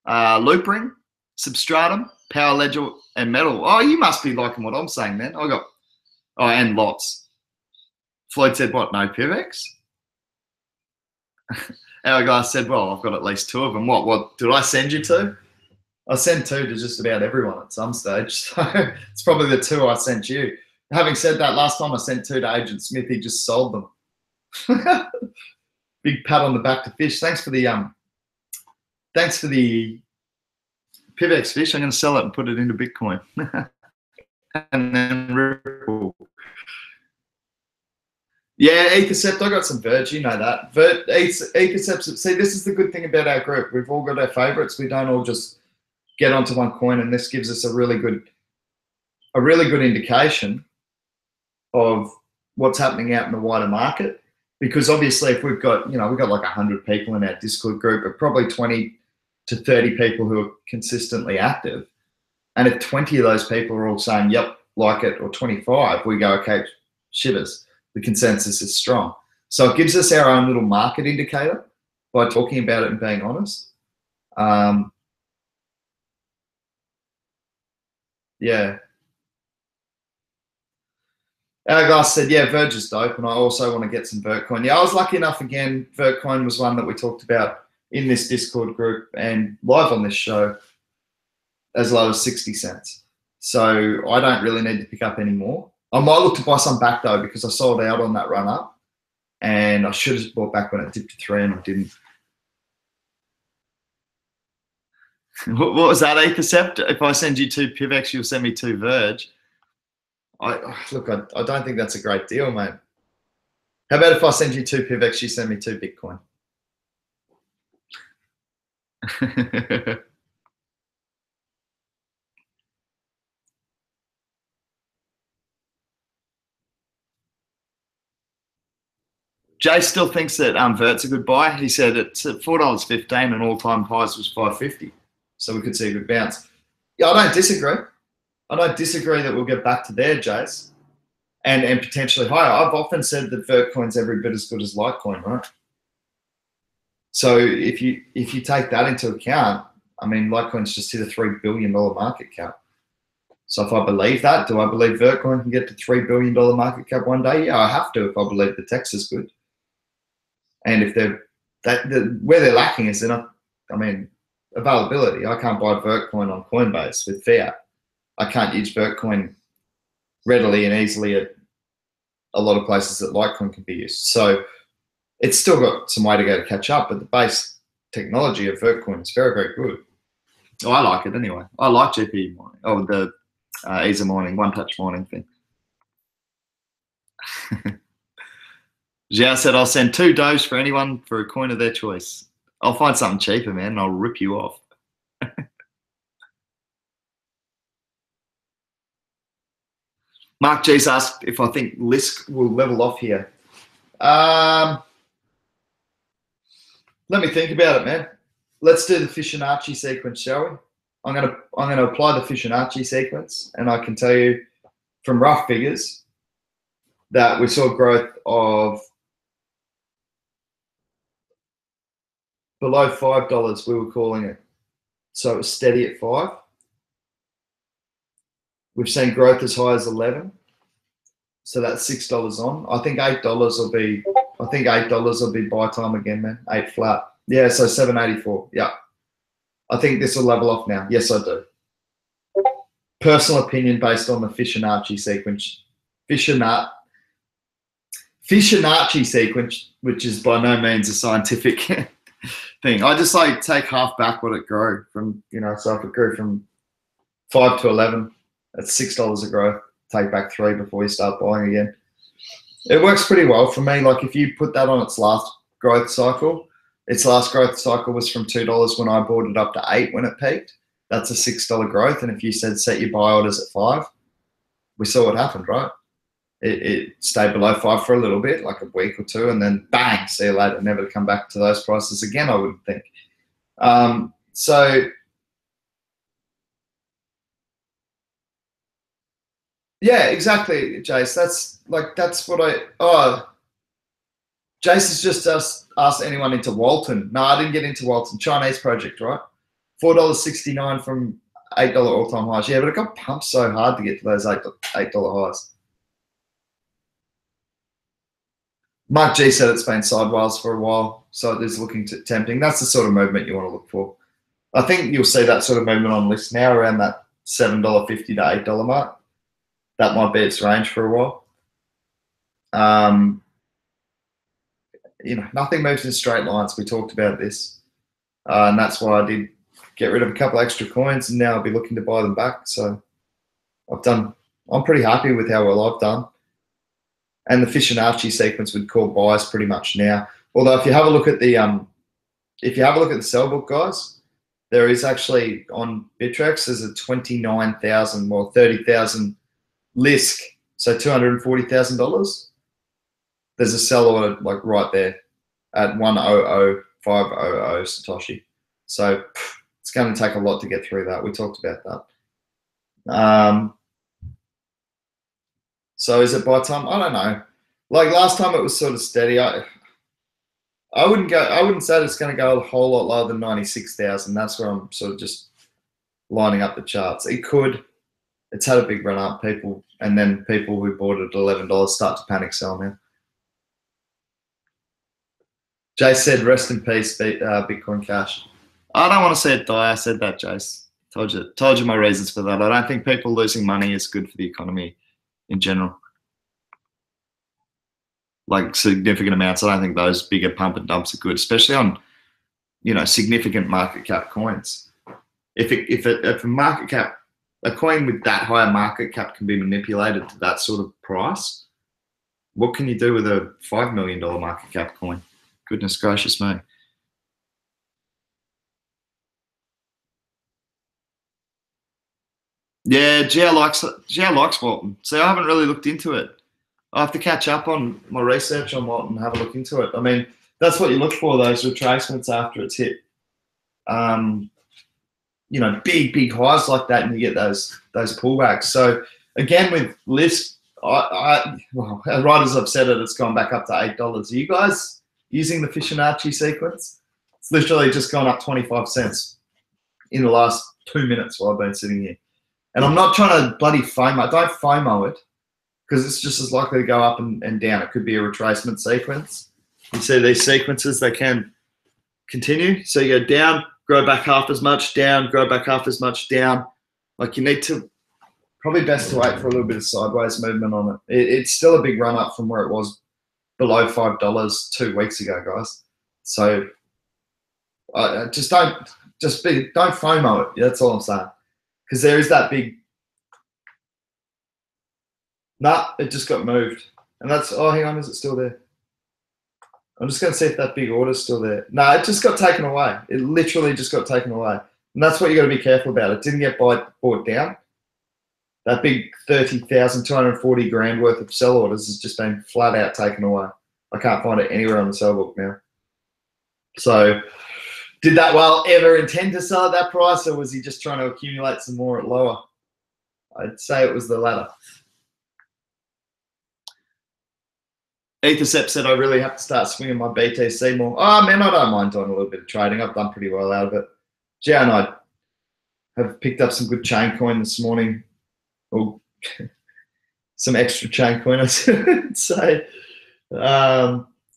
Loopring, Substratum, Power Ledger, and Metal. Oh, you must be liking what I'm saying, man. I got, oh, and lots. Floyd said, what, no PIVX? Hourglass said, well, I've got at least two of them. What did I send you to? I send two to just about everyone at some stage. So it's probably the two I sent you. Having said that, last time I sent two to Agent Smith, he just sold them. Big pat on the back to Fish. Thanks for the PIVX, Fish. I'm going to sell it and put it into Bitcoin. And then Ripple. Yeah, Ethercept, I got some Verge, you know that. Ethercept, see, this is the good thing about our group. We've all got our favorites. We don't all just get onto one coin, and this gives us a really good indication of what's happening out in the wider market. Because obviously, if we've got like 100 people in our Discord group, but probably 20 to 30 people who are consistently active, and if 20 of those people are all saying yep, like it, or 25, we go, okay, shivers. The consensus is strong. So it gives us our own little market indicator by talking about it and being honest. Yeah. Hourglass said, yeah, Verge is dope, and I also want to get some Vertcoin. Yeah, I was lucky enough, again, Vertcoin was one that we talked about in this Discord group and live on this show as low as 60 cents. So I don't really need to pick up any more. I might look to buy some back though, because I sold out on that run up, and I should have bought back when it dipped to 3 and I didn't. What was that, Ethercept? If I send you 2 PIVX, you'll send me 2 Verge. I don't think that's a great deal, mate. How about if I send you 2 PIVX, you send me 2 Bitcoin? Jay still thinks that Vert's a good buy. He said it's at $4.15 and all-time highs was $5.50. So we could see a good bounce. Yeah, I don't disagree. I don't disagree that we'll get back to there, Jace, and potentially higher. I've often said that Vertcoin's every bit as good as Litecoin, right? So if you take that into account, I mean, Litecoin's just hit a $3 billion market cap. So if I believe that, do I believe Vertcoin can get to $3 billion market cap one day? Yeah, I have to if I believe the tech's is good. And if where they're lacking is availability. I can't buy Vertcoin on Coinbase with fiat. I can't use Vertcoin readily and easily at a lot of places that Litecoin can be used. So it's still got some way to go to catch up, but the base technology of Vertcoin is very, very good. Oh, I like it anyway. I like GPU mining. Oh, the ESA mining, one-touch mining thing. Zhao said, I'll send 2 does for anyone for a coin of their choice. I'll find something cheaper, man, and I'll rip you off. Mark G's asked if I think Lisk will level off here. Let me think about it, man. Let's do the Fibonacci sequence, shall we? I'm gonna apply the Fibonacci sequence, and I can tell you from rough figures that we saw growth of below $5, we were calling it. So it was steady at 5. We've seen growth as high as 11. So that's $6 on. I think $8 will be. I think $8 will be buy time again, man. 8 flat. Yeah, so 784. Yeah. I think this will level off now. Yes, I do. Personal opinion based on the Fibonacci sequence. Fibonacci sequence, which is by no means a scientific thing. I just like take half back what it grew from, so if it grew from 5 to 11, that's $6 a growth. Take back 3 before you start buying again. It works pretty well for me. Like if you put that on its last growth cycle, its last growth cycle was from $2 when I bought it up to 8 when it peaked. That's a $6 growth. And if you said set your buy orders at 5, we saw what happened, right? It stayed below 5 for a little bit, like a week or 2, and then bang, see you later. Never to come back to those prices again, I wouldn't think. So yeah, exactly, Jace. That's what Jace has just asked anyone into Walton. No, I didn't get into Walton. Chinese project, right? $4.69 from $8 all-time highs. Yeah, but it got pumped so hard to get to those $8 highs. Mark G said it's been sideways for a while, so it is looking tempting. That's the sort of movement you want to look for. I think you'll see that sort of movement on list now around that $7.50 to $8 mark. That might be its range for a while. Nothing moves in straight lines. We talked about this, and that's why I did get rid of a couple extra coins, and now I'll be looking to buy them back. So I'm pretty happy with how well I've done. And the Fibonacci sequence would call buys pretty much now. Although if you have a look at the sell book, guys, there is actually on Bittrex there's a 29,000 or 30,000 Lisk, so $240,000. There's a sell order like right there at 100,500 Satoshi. So it's going to take a lot to get through that. We talked about that. So is it buy time? I don't know. Like last time it was sort of steady. I wouldn't say it's going to go a whole lot lower than 96,000. That's where I'm sort of just lining up the charts. It could. It's had a big run up. People who bought it at $11 start to panic sell now. Jace said, rest in peace, Bitcoin Cash. I don't want to see it die. I said that, Jace. Told you my reasons for that. I don't think people losing money is good for the economy in general. Like significant amounts. I don't think those bigger pump and dumps are good, especially on, significant market cap coins. If a market cap, a coin with that higher market cap can be manipulated to that sort of price, what can you do with a $5 million market cap coin? Goodness gracious me. Yeah, Gio likes Walton. So I haven't really looked into it. I have to catch up on my research on Walton and have a look into it. I mean, that's what you look for, those retracements after it's hit. you know, big highs like that, and you get those pullbacks. So again, with list, well, right as I've said it, it's gone back up to $8. Are you guys using the Fibonacci sequence? It's literally just gone up 25 cents in the last 2 minutes while I've been sitting here. And I'm not trying to bloody FOMO. Don't FOMO it, because it's just as likely to go up and down. It could be a retracement sequence. You see these sequences, they can continue. So you go down, grow back half as much, down, grow back half as much, down. Like, you need to, probably best to wait for a little bit of sideways movement on it. It's still a big run up from where it was below $5 2 weeks ago, guys. So just don't FOMO it. That's all I'm saying. Because there is that big, nah, it just got moved. And that's, oh, hang on, is it still there? I'm just going to see if that big order's still there. No, it just got taken away. It literally just got taken away. And that's what you got to be careful about. It didn't get bought down. That big 30,240 grand worth of sell orders has just been flat out taken away. I can't find it anywhere on the sell book now. So, did that whale ever intend to sell at that price, or was he just trying to accumulate some more at lower? I'd say it was the latter. Ethersep said, I really have to start swinging my BTC more. Oh, man, I don't mind doing a little bit of trading. I've done pretty well out of it. Jay and I have picked up some good chain coin this morning. Or some extra chain coin, I should say.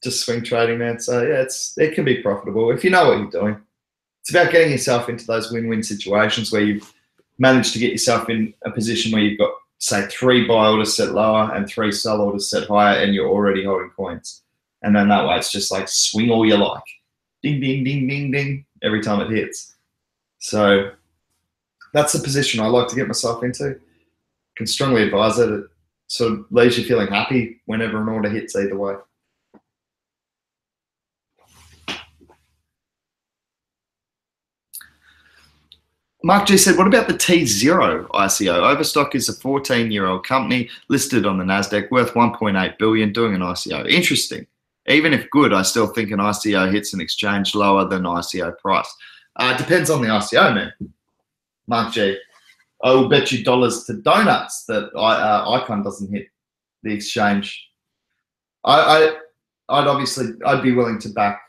Just swing trading, man. So, yeah, it can be profitable if you know what you're doing. It's about getting yourself into those win-win situations where you've managed to get yourself in a position where you've got, say, 3 buy orders set lower and 3 sell orders set higher, and you're already holding coins. And then that way it's just like swing all you like. Ding, ding, ding, ding, ding, every time it hits. So that's the position I like to get myself into. Can strongly advise it. It sort of leaves you feeling happy whenever an order hits either way. Mark G said, what about the T0 ICO? Overstock is a 14-year-old company listed on the NASDAQ, worth $1.8 billion, doing an ICO. Interesting. Even if good, I still think an ICO hits an exchange lower than ICO price. Depends on the ICO, man. Mark G. I will bet you dollars to donuts that Icon doesn't hit the exchange. I'd be willing to back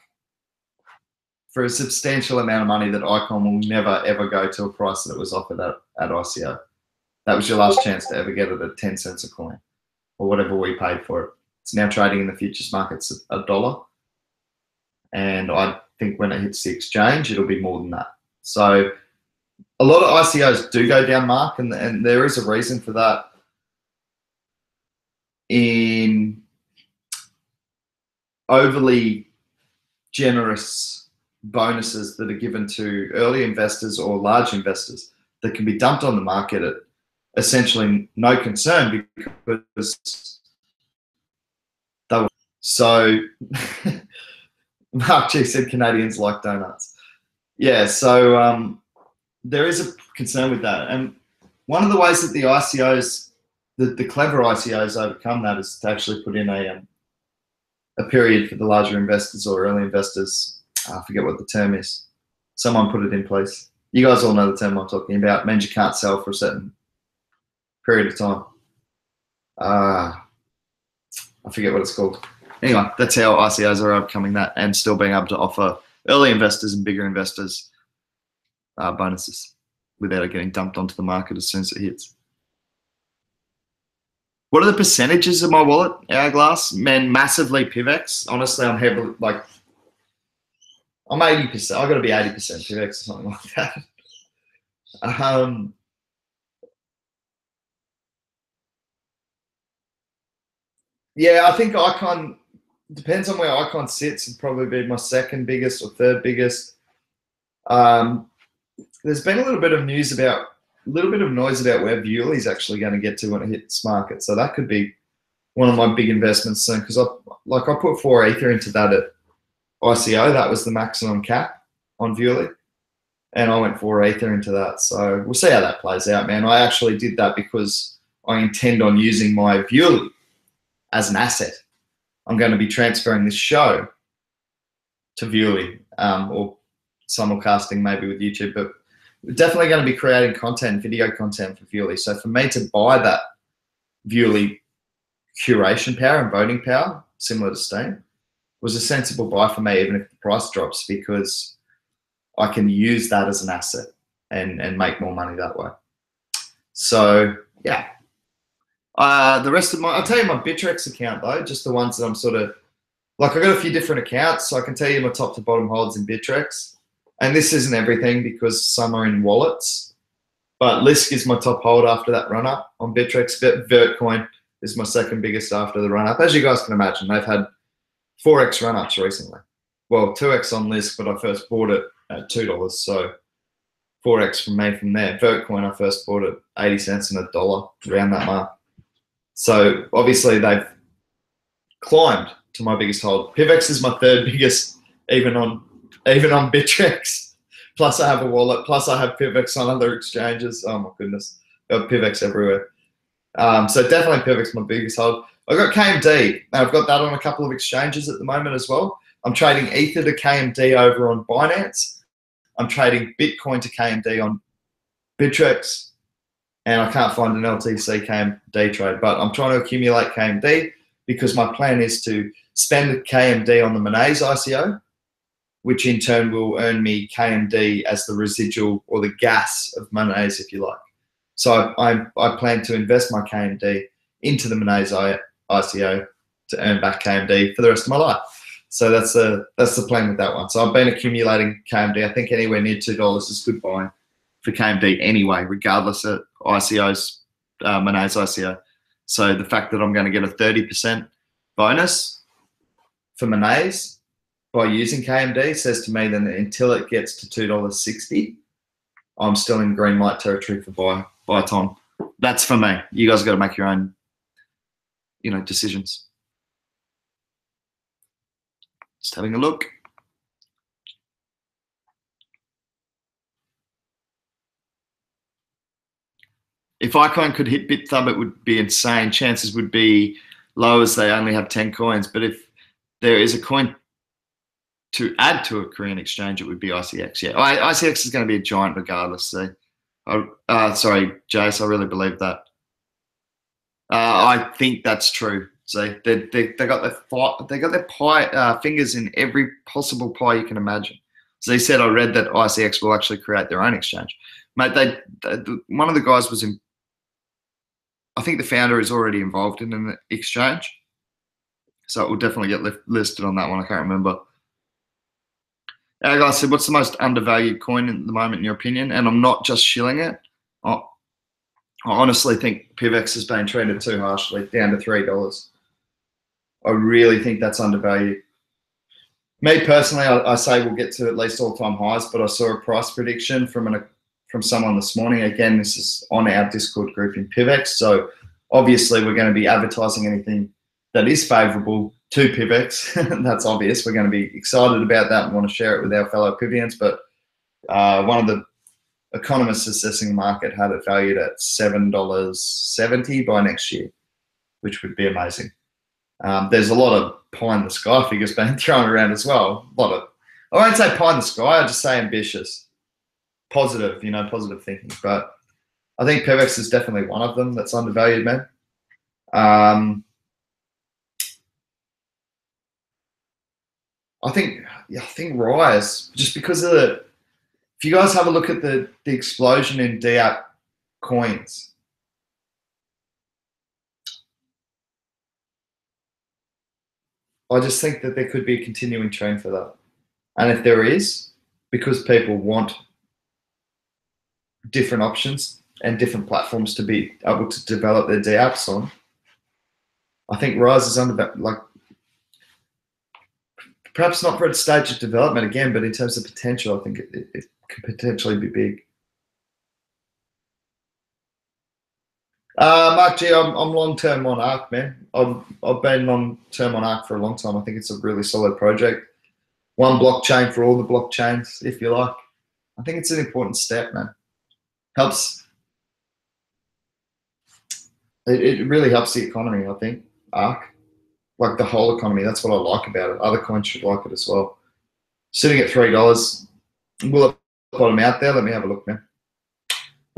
for a substantial amount of money that Icon will never, ever go to a price that it was offered at ICO. That was your last chance to ever get it at 10 cents a coin or whatever we paid for it. It's now trading in the futures markets at $1. And I think when it hits the exchange, it'll be more than that. So a lot of ICOs do go down, Mark, and there is a reason for that. In overly generous bonuses that are given to early investors or large investors that can be dumped on the market at essentially no concern because they were. So Mark G said Canadians like donuts. Yeah, so there is a concern with that. And one of the ways that the ICOs, the clever ICOs overcome that is to actually put in a period for the larger investors or early investors. I forget what the term is. Someone put it in place. You guys all know the term I'm talking about. It means you can't sell for a certain period of time. I forget what it's called. Anyway, that's how ICOs are overcoming that and still being able to offer early investors and bigger investors bonuses without it getting dumped onto the market as soon as it hits. What are the percentages of my wallet? Hourglass, man, massively PIVX. Honestly, I'm heavily, like, I'm 80%. I've got to be 80% PIVX or something like that. Yeah, I think Icon, depends on where Icon sits, it'd probably be my second biggest or third biggest. There's been a little bit of noise about where Viewly's actually going to get to when it hits market. So that could be one of my big investments soon, because I put 4 Ether into that at ICO. That was the maximum cap on Viewly, and I went 4 Ether into that. So we'll see how that plays out, man. I actually did that because I intend on using my Viewly as an asset. I'm going to be transferring this show to Viewly or simulcasting maybe with YouTube, but we're definitely going to be creating content, video content for Viewly. So for me to buy that Viewly curation power and voting power, similar to Steam, was a sensible buy for me, even if the price drops, because I can use that as an asset and make more money that way. So yeah. The rest of I'll tell you my Bittrex account though, just the ones that I'm sort of, like I've got a few different accounts, so I can tell you my top to bottom holds in Bittrex. And this isn't everything because some are in wallets, but Lisk is my top hold after that run up on Bittrex. Vertcoin is my second biggest after the run up. As you guys can imagine, they've had 4x run ups recently. Well, 2x on Lisk, but I first bought it at $2, so 4x from me from there. Vertcoin, I first bought it 80 cents and $1, around that mark. So obviously they've climbed to my biggest hold. PIVX is my third biggest, even on Bittrex. Plus I have a wallet. Plus I have PIVX on other exchanges. Oh my goodness, I've got PIVX everywhere. So definitely PIVX my biggest hold. I've got KMD. I've got that on a couple of exchanges at the moment as well. I'm trading Ether to KMD over on Binance. I'm trading Bitcoin to KMD on Bittrex. And I can't find an LTC KMD trade, but I'm trying to accumulate KMD because my plan is to spend KMD on the Monese ICO, which in turn will earn me KMD as the residual or the gas of Monese, if you like. So I plan to invest my KMD into the Monese ICO to earn back KMD for the rest of my life. So that's the plan with that one. So I've been accumulating KMD. I think anywhere near $2 is good buying for KMD anyway, regardless of ICOs, Monese ICO. So the fact that I'm going to get a 30% bonus for Monese by using KMD says to me then that until it gets to $2.60, I'm still in green light territory for buy time. That's for me. You guys got to make your own, decisions. Just having a look. If iCoin could hit BitThub, it would be insane. Chances would be low as they only have 10 coins. But if there is a coin to add to a Korean exchange, it would be ICX. Yeah, ICX is going to be a giant regardless. So, sorry, Jace, I really believe that. I think that's true. So they got their pie fingers in every possible pie you can imagine. So they said, I read that ICX will actually create their own exchange. Mate, one of the guys was in. I think the founder is already involved in an exchange, so it will definitely get listed on that one. I can't remember. Our guy said, "What's the most undervalued coin at the moment, in your opinion?" And I'm not just shilling it. I honestly think PIVX has been treated too harshly, down to $3. I really think that's undervalued. Me personally, I say we'll get to at least all-time highs, but I saw a price prediction from someone this morning. Again, this is on our Discord group in PIVX, so obviously we're going to be advertising anything that is favourable to PIVX. That's obvious. We're going to be excited about that and want to share it with our fellow Pivians, but one of the economists assessing the market had it valued at $7.70 by next year, which would be amazing. There's a lot of pie in the sky figures being thrown around as well. I won't say pie in the sky, I just say ambitious. Positive, positive thinking. But I think PIVX is definitely one of them that's undervalued, man. I think Rise, just because of if you guys have a look at the explosion in DApp coins, I just think that there could be a continuing trend for that. And if there is, because people want different options and different platforms to be able to develop their DApps on, I think Rise is perhaps not for its stage of development again, but in terms of potential, I think it could potentially be big. Mark G, I'm long-term on ARC, man. I've been long-term on ARC for a long time. I think it's a really solid project. One blockchain for all the blockchains, if you like. I think it's an important step, man. It really helps the economy, I think, ARC. Like the whole economy, that's what I like about it. Other coins should like it as well. Sitting at $3, will it bottom out there? Let me have a look, man.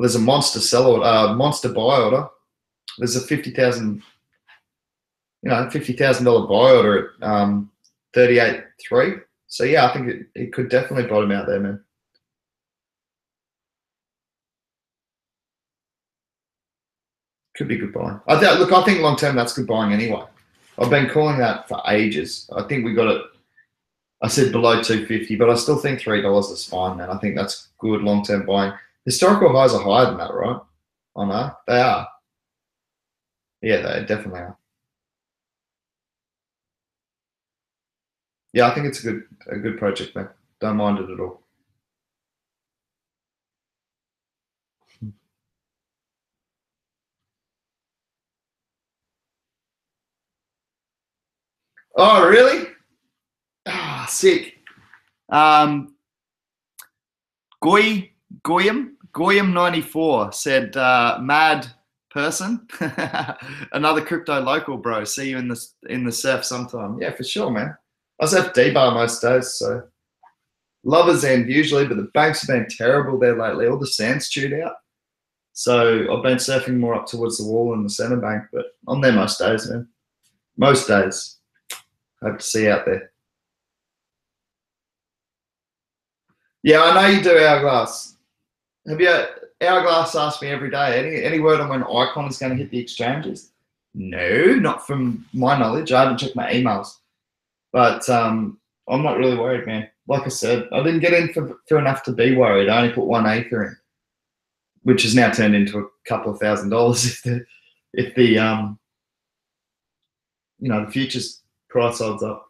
there's a monster sell order, monster buy order. There's a $50,000 buy order at 38.3. So yeah, I think it could definitely bottom out there, man. Could be good buying. Look, I think long term that's good buying anyway. I've been calling that for ages. I think we got it. I said below 250, but I still think $3 is fine, man. I think that's good long term buying. Historical highs are higher than that, right? I know they are. Yeah, they definitely are. Yeah, I think it's a good project, man. Don't mind it at all. Oh, really? Ah, sick. Goyam 94 said, mad person. Another crypto local, bro. See you in the surf sometime. Yeah, for sure, man. I was at D-Bar most days, so lovers end usually, but the banks have been terrible there lately. All the sand's chewed out. So I've been surfing more up towards the wall and the center bank, but I'm there most days, man. Most days. Hope to see you out there. Yeah, I know you do, Hourglass. Hourglass asks me every day, any word on when Icon is going to hit the exchanges? No, not from my knowledge. I haven't checked my emails. But I'm not really worried, man. Like I said, I didn't get in for enough to be worried. I only put 1 acre in, which has now turned into a couple of $1,000s if the the futures price holds up.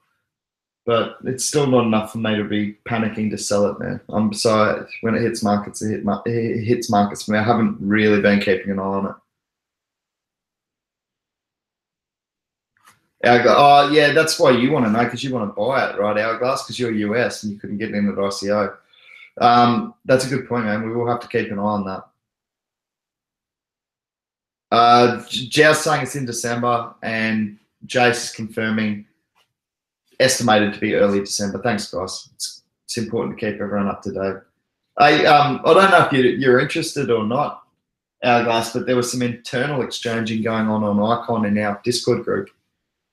But it's still not enough for me to be panicking to sell it, man. I'm sorry, when it hits markets, it hits markets for me. I haven't really been keeping an eye on it. Oh, yeah, that's why you want to know, because you want to buy it, right, Hourglass, because you're US and you couldn't get in at ICO. That's a good point, man. We will have to keep an eye on that. Jow's saying it's in December, and Jace is confirming estimated to be early December. Thanks, guys. It's important to keep everyone up to date. I don't know if you're interested or not, Hourglass, but there was some internal exchanging going on Icon in our Discord group.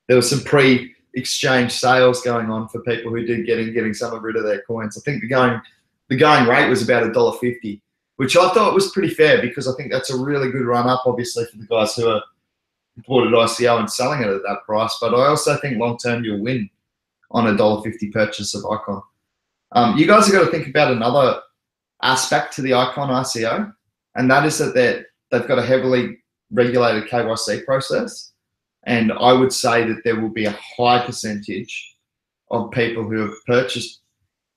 There was some pre-exchange sales going on for people who did getting some rid of their coins. I think the going rate was about $1.50, which I thought was pretty fair because I think that's a really good run up, obviously, for the guys who are bought at ICO and selling it at that price. But I also think long term you'll win on $1.50 purchase of Icon. You guys have got to think about another aspect to the Icon ICO, and that is that they've got a heavily regulated KYC process. And I would say that there will be a high percentage of people who have purchased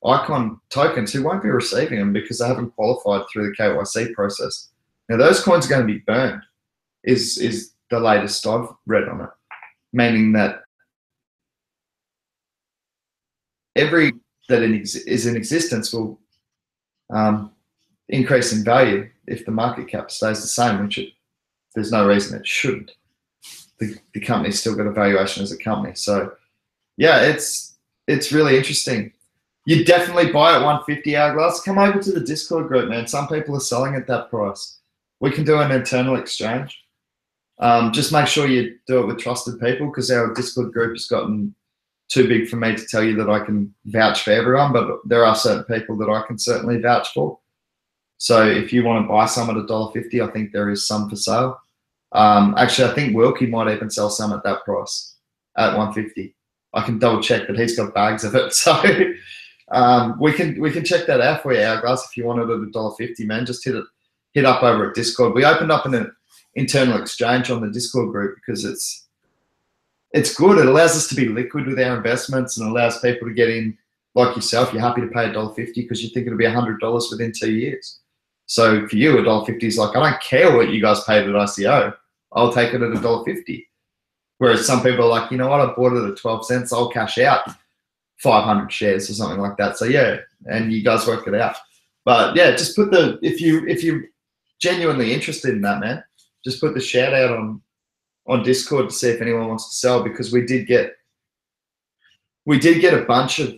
Icon tokens who won't be receiving them because they haven't qualified through the KYC process. Now, those coins are going to be burned, is the latest I've read on it, meaning that every that is in existence will increase in value if the market cap stays the same, which there's no reason it shouldn't. The company's still got a valuation as a company. So, yeah, it's really interesting. You definitely buy at 150 Hourglass. Come over to the Discord group, man. Some people are selling at that price. We can do an internal exchange. Just make sure you do it with trusted people because our Discord group has gotten too big for me to tell you that I can vouch for everyone, but there are certain people that I can certainly vouch for. So if you want to buy some at $1.50, I think there is some for sale. Actually, I think Wilkie might even sell some at that price at 150. I can double check, but he's got bags of it. So we can check that out for you, Hourglass, if you want it at $1.50, man. Just hit up over at Discord. We opened up an internal exchange on the Discord group because it's good. It allows us to be liquid with our investments and allows people to get in like yourself. You're happy to pay $1.50 because you think it'll be $100 within 2 years. So for you, $1.50 is like, I don't care what you guys paid at ICO. I'll take it at $1.50. Whereas some people are like, you know what, I bought it at 12 cents. I'll cash out 500 shares or something like that. So yeah, and you guys work it out. But yeah, just put if you're genuinely interested in that, man, just put the shout out on Discord to see if anyone wants to sell, because we did get a bunch of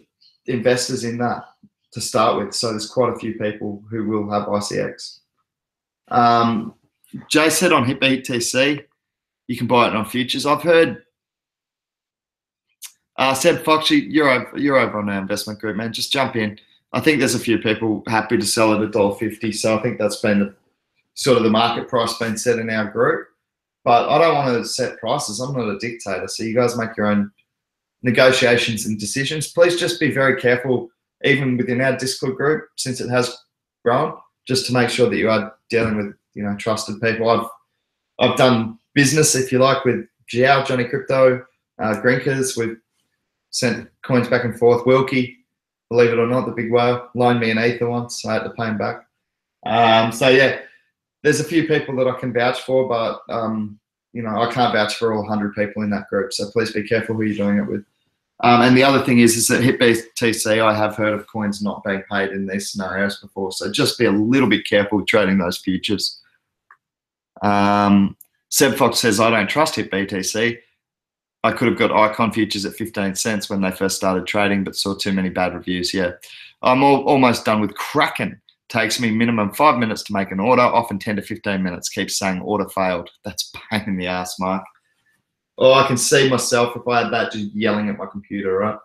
investors in that to start with. So there's quite a few people who will have ICX. Jay said on BTC, you can buy it on futures. I've heard Seb Fox, you're over on our investment group, man. Just jump in. I think there's a few people happy to sell at $1.50, so I think that's been sort of the market price being set in our group. But I don't want to set prices. I'm not a dictator, so you guys make your own negotiations and decisions. Please just be very careful, even within our Discord group, since it has grown, just to make sure that you are dealing with trusted people. I've done business, if you like, with Giao, Johnny Crypto, Grinkers. We've sent coins back and forth. Wilkie, believe it or not, the big whale, loaned me an Ether once, so I had to pay him back. So yeah, there's a few people that I can vouch for, but I can't vouch for all 100 people in that group. So please be careful who you're doing it with. And the other thing is that HitBTC, I have heard of coins not being paid in these scenarios before. So just be a little bit careful trading those futures. Seb Fox says, I don't trust HitBTC. I could have got Icon futures at 15 cents when they first started trading, but saw too many bad reviews. Yeah, I'm almost done with Kraken. Takes me minimum 5 minutes to make an order, often 10 to 15 minutes. Keeps saying order failed. That's a pain in the ass, Mark. Oh, I can see myself if I had that just yelling at my computer, right?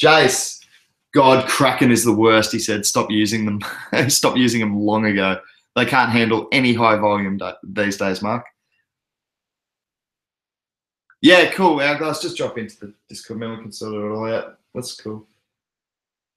Jace, God, Kraken is the worst. He said, stop using them. Stop using them long ago. They can't handle any high volume these days, Mark. Yeah, cool. Our guys, just drop into the Discord, man. We can sort it all out. That's cool.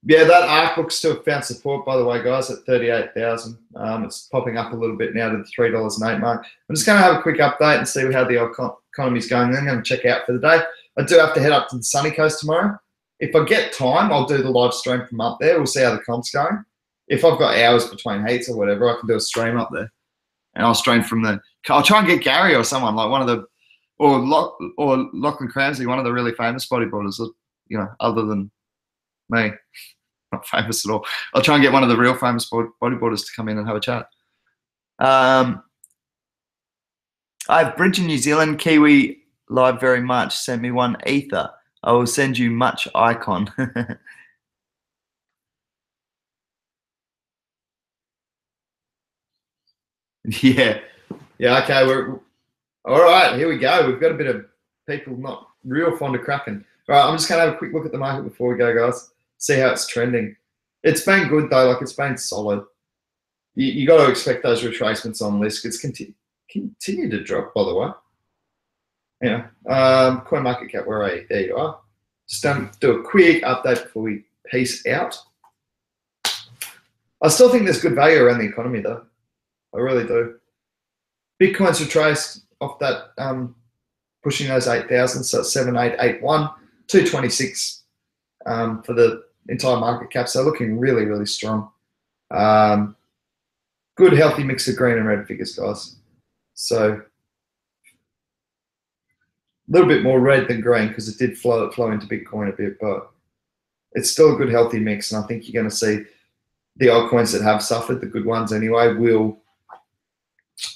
Yeah, that art book still found support, by the way, guys, at 38,000. It's popping up a little bit now to the $3.08 mark. I'm just going to have a quick update and see how the economy's going. Then I'm going to check out for the day. I do have to head up to the sunny coast tomorrow. If I get time, I'll do the live stream from up there. We'll see how the comp's going. If I've got hours between heats or whatever, I can do a stream up there. And I'll stream from the... I'll try and get Gary or someone, like one of the... Or Lachlan Cramsey, one of the really famous bodybuilders, other than me. Not famous at all. I'll try and get one of the real famous bodybuilders to come in and have a chat. I have Bridge in New Zealand. Kiwi live very much. Send me one Ether. I will send you much Icon. Yeah. Okay. We're all right. Here we go. We've got a bit of people not real fond of Kraken. All right. I'm just gonna have a quick look at the market before we go, guys. See how it's trending. It's been good though. Like, it's been solid. You got to expect those retracements on Lisk. It's continue to drop, by the way. Coin market cap. Where are you? There you are. Just do a quick update before we peace out. I still think there's good value around the economy, though. I really do. Bitcoin's retraced off that, pushing those 8,000, so 7881, 226 for the entire market cap. So looking really, really strong. Good, healthy mix of green and red figures, guys. So a little bit more red than green because it did flow into Bitcoin a bit, but it's still a good, healthy mix. And I think you're going to see the altcoins that have suffered, the good ones anyway, will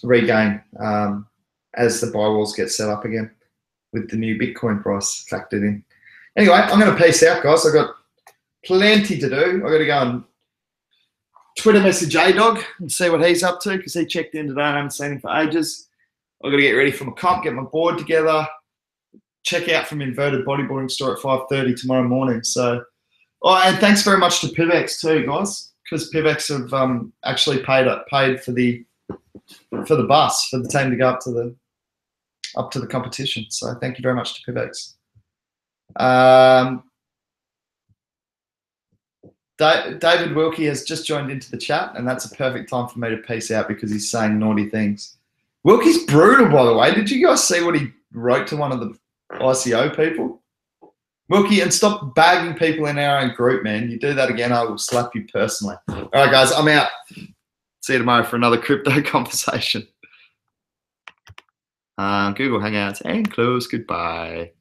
regain as the buy walls get set up again with the new Bitcoin price factored in. Anyway, I'm going to peace out, guys. I've got plenty to do. I've got to go and Twitter message A-Dog and see what he's up to because he checked in today and I haven't seen him for ages. I've got to get ready for my comp, get my board together, check out from Inverted Bodyboarding Store at 5:30 tomorrow morning. So, and thanks very much to PIVX too, guys, because PIVX have actually paid for the bus for the team to go up to the competition. So thank you very much to PIVX. David Wilkie has just joined into the chat, and that's a perfect time for me to peace out because he's saying naughty things. Wilkie's brutal, by the way. Did you guys see what he wrote to one of the ICO people? Wilkie, and stop bagging people in our own group, man. You do that again, I will slap you personally. All right, guys, I'm out. See you tomorrow for another crypto conversation. Google Hangouts and close. Goodbye.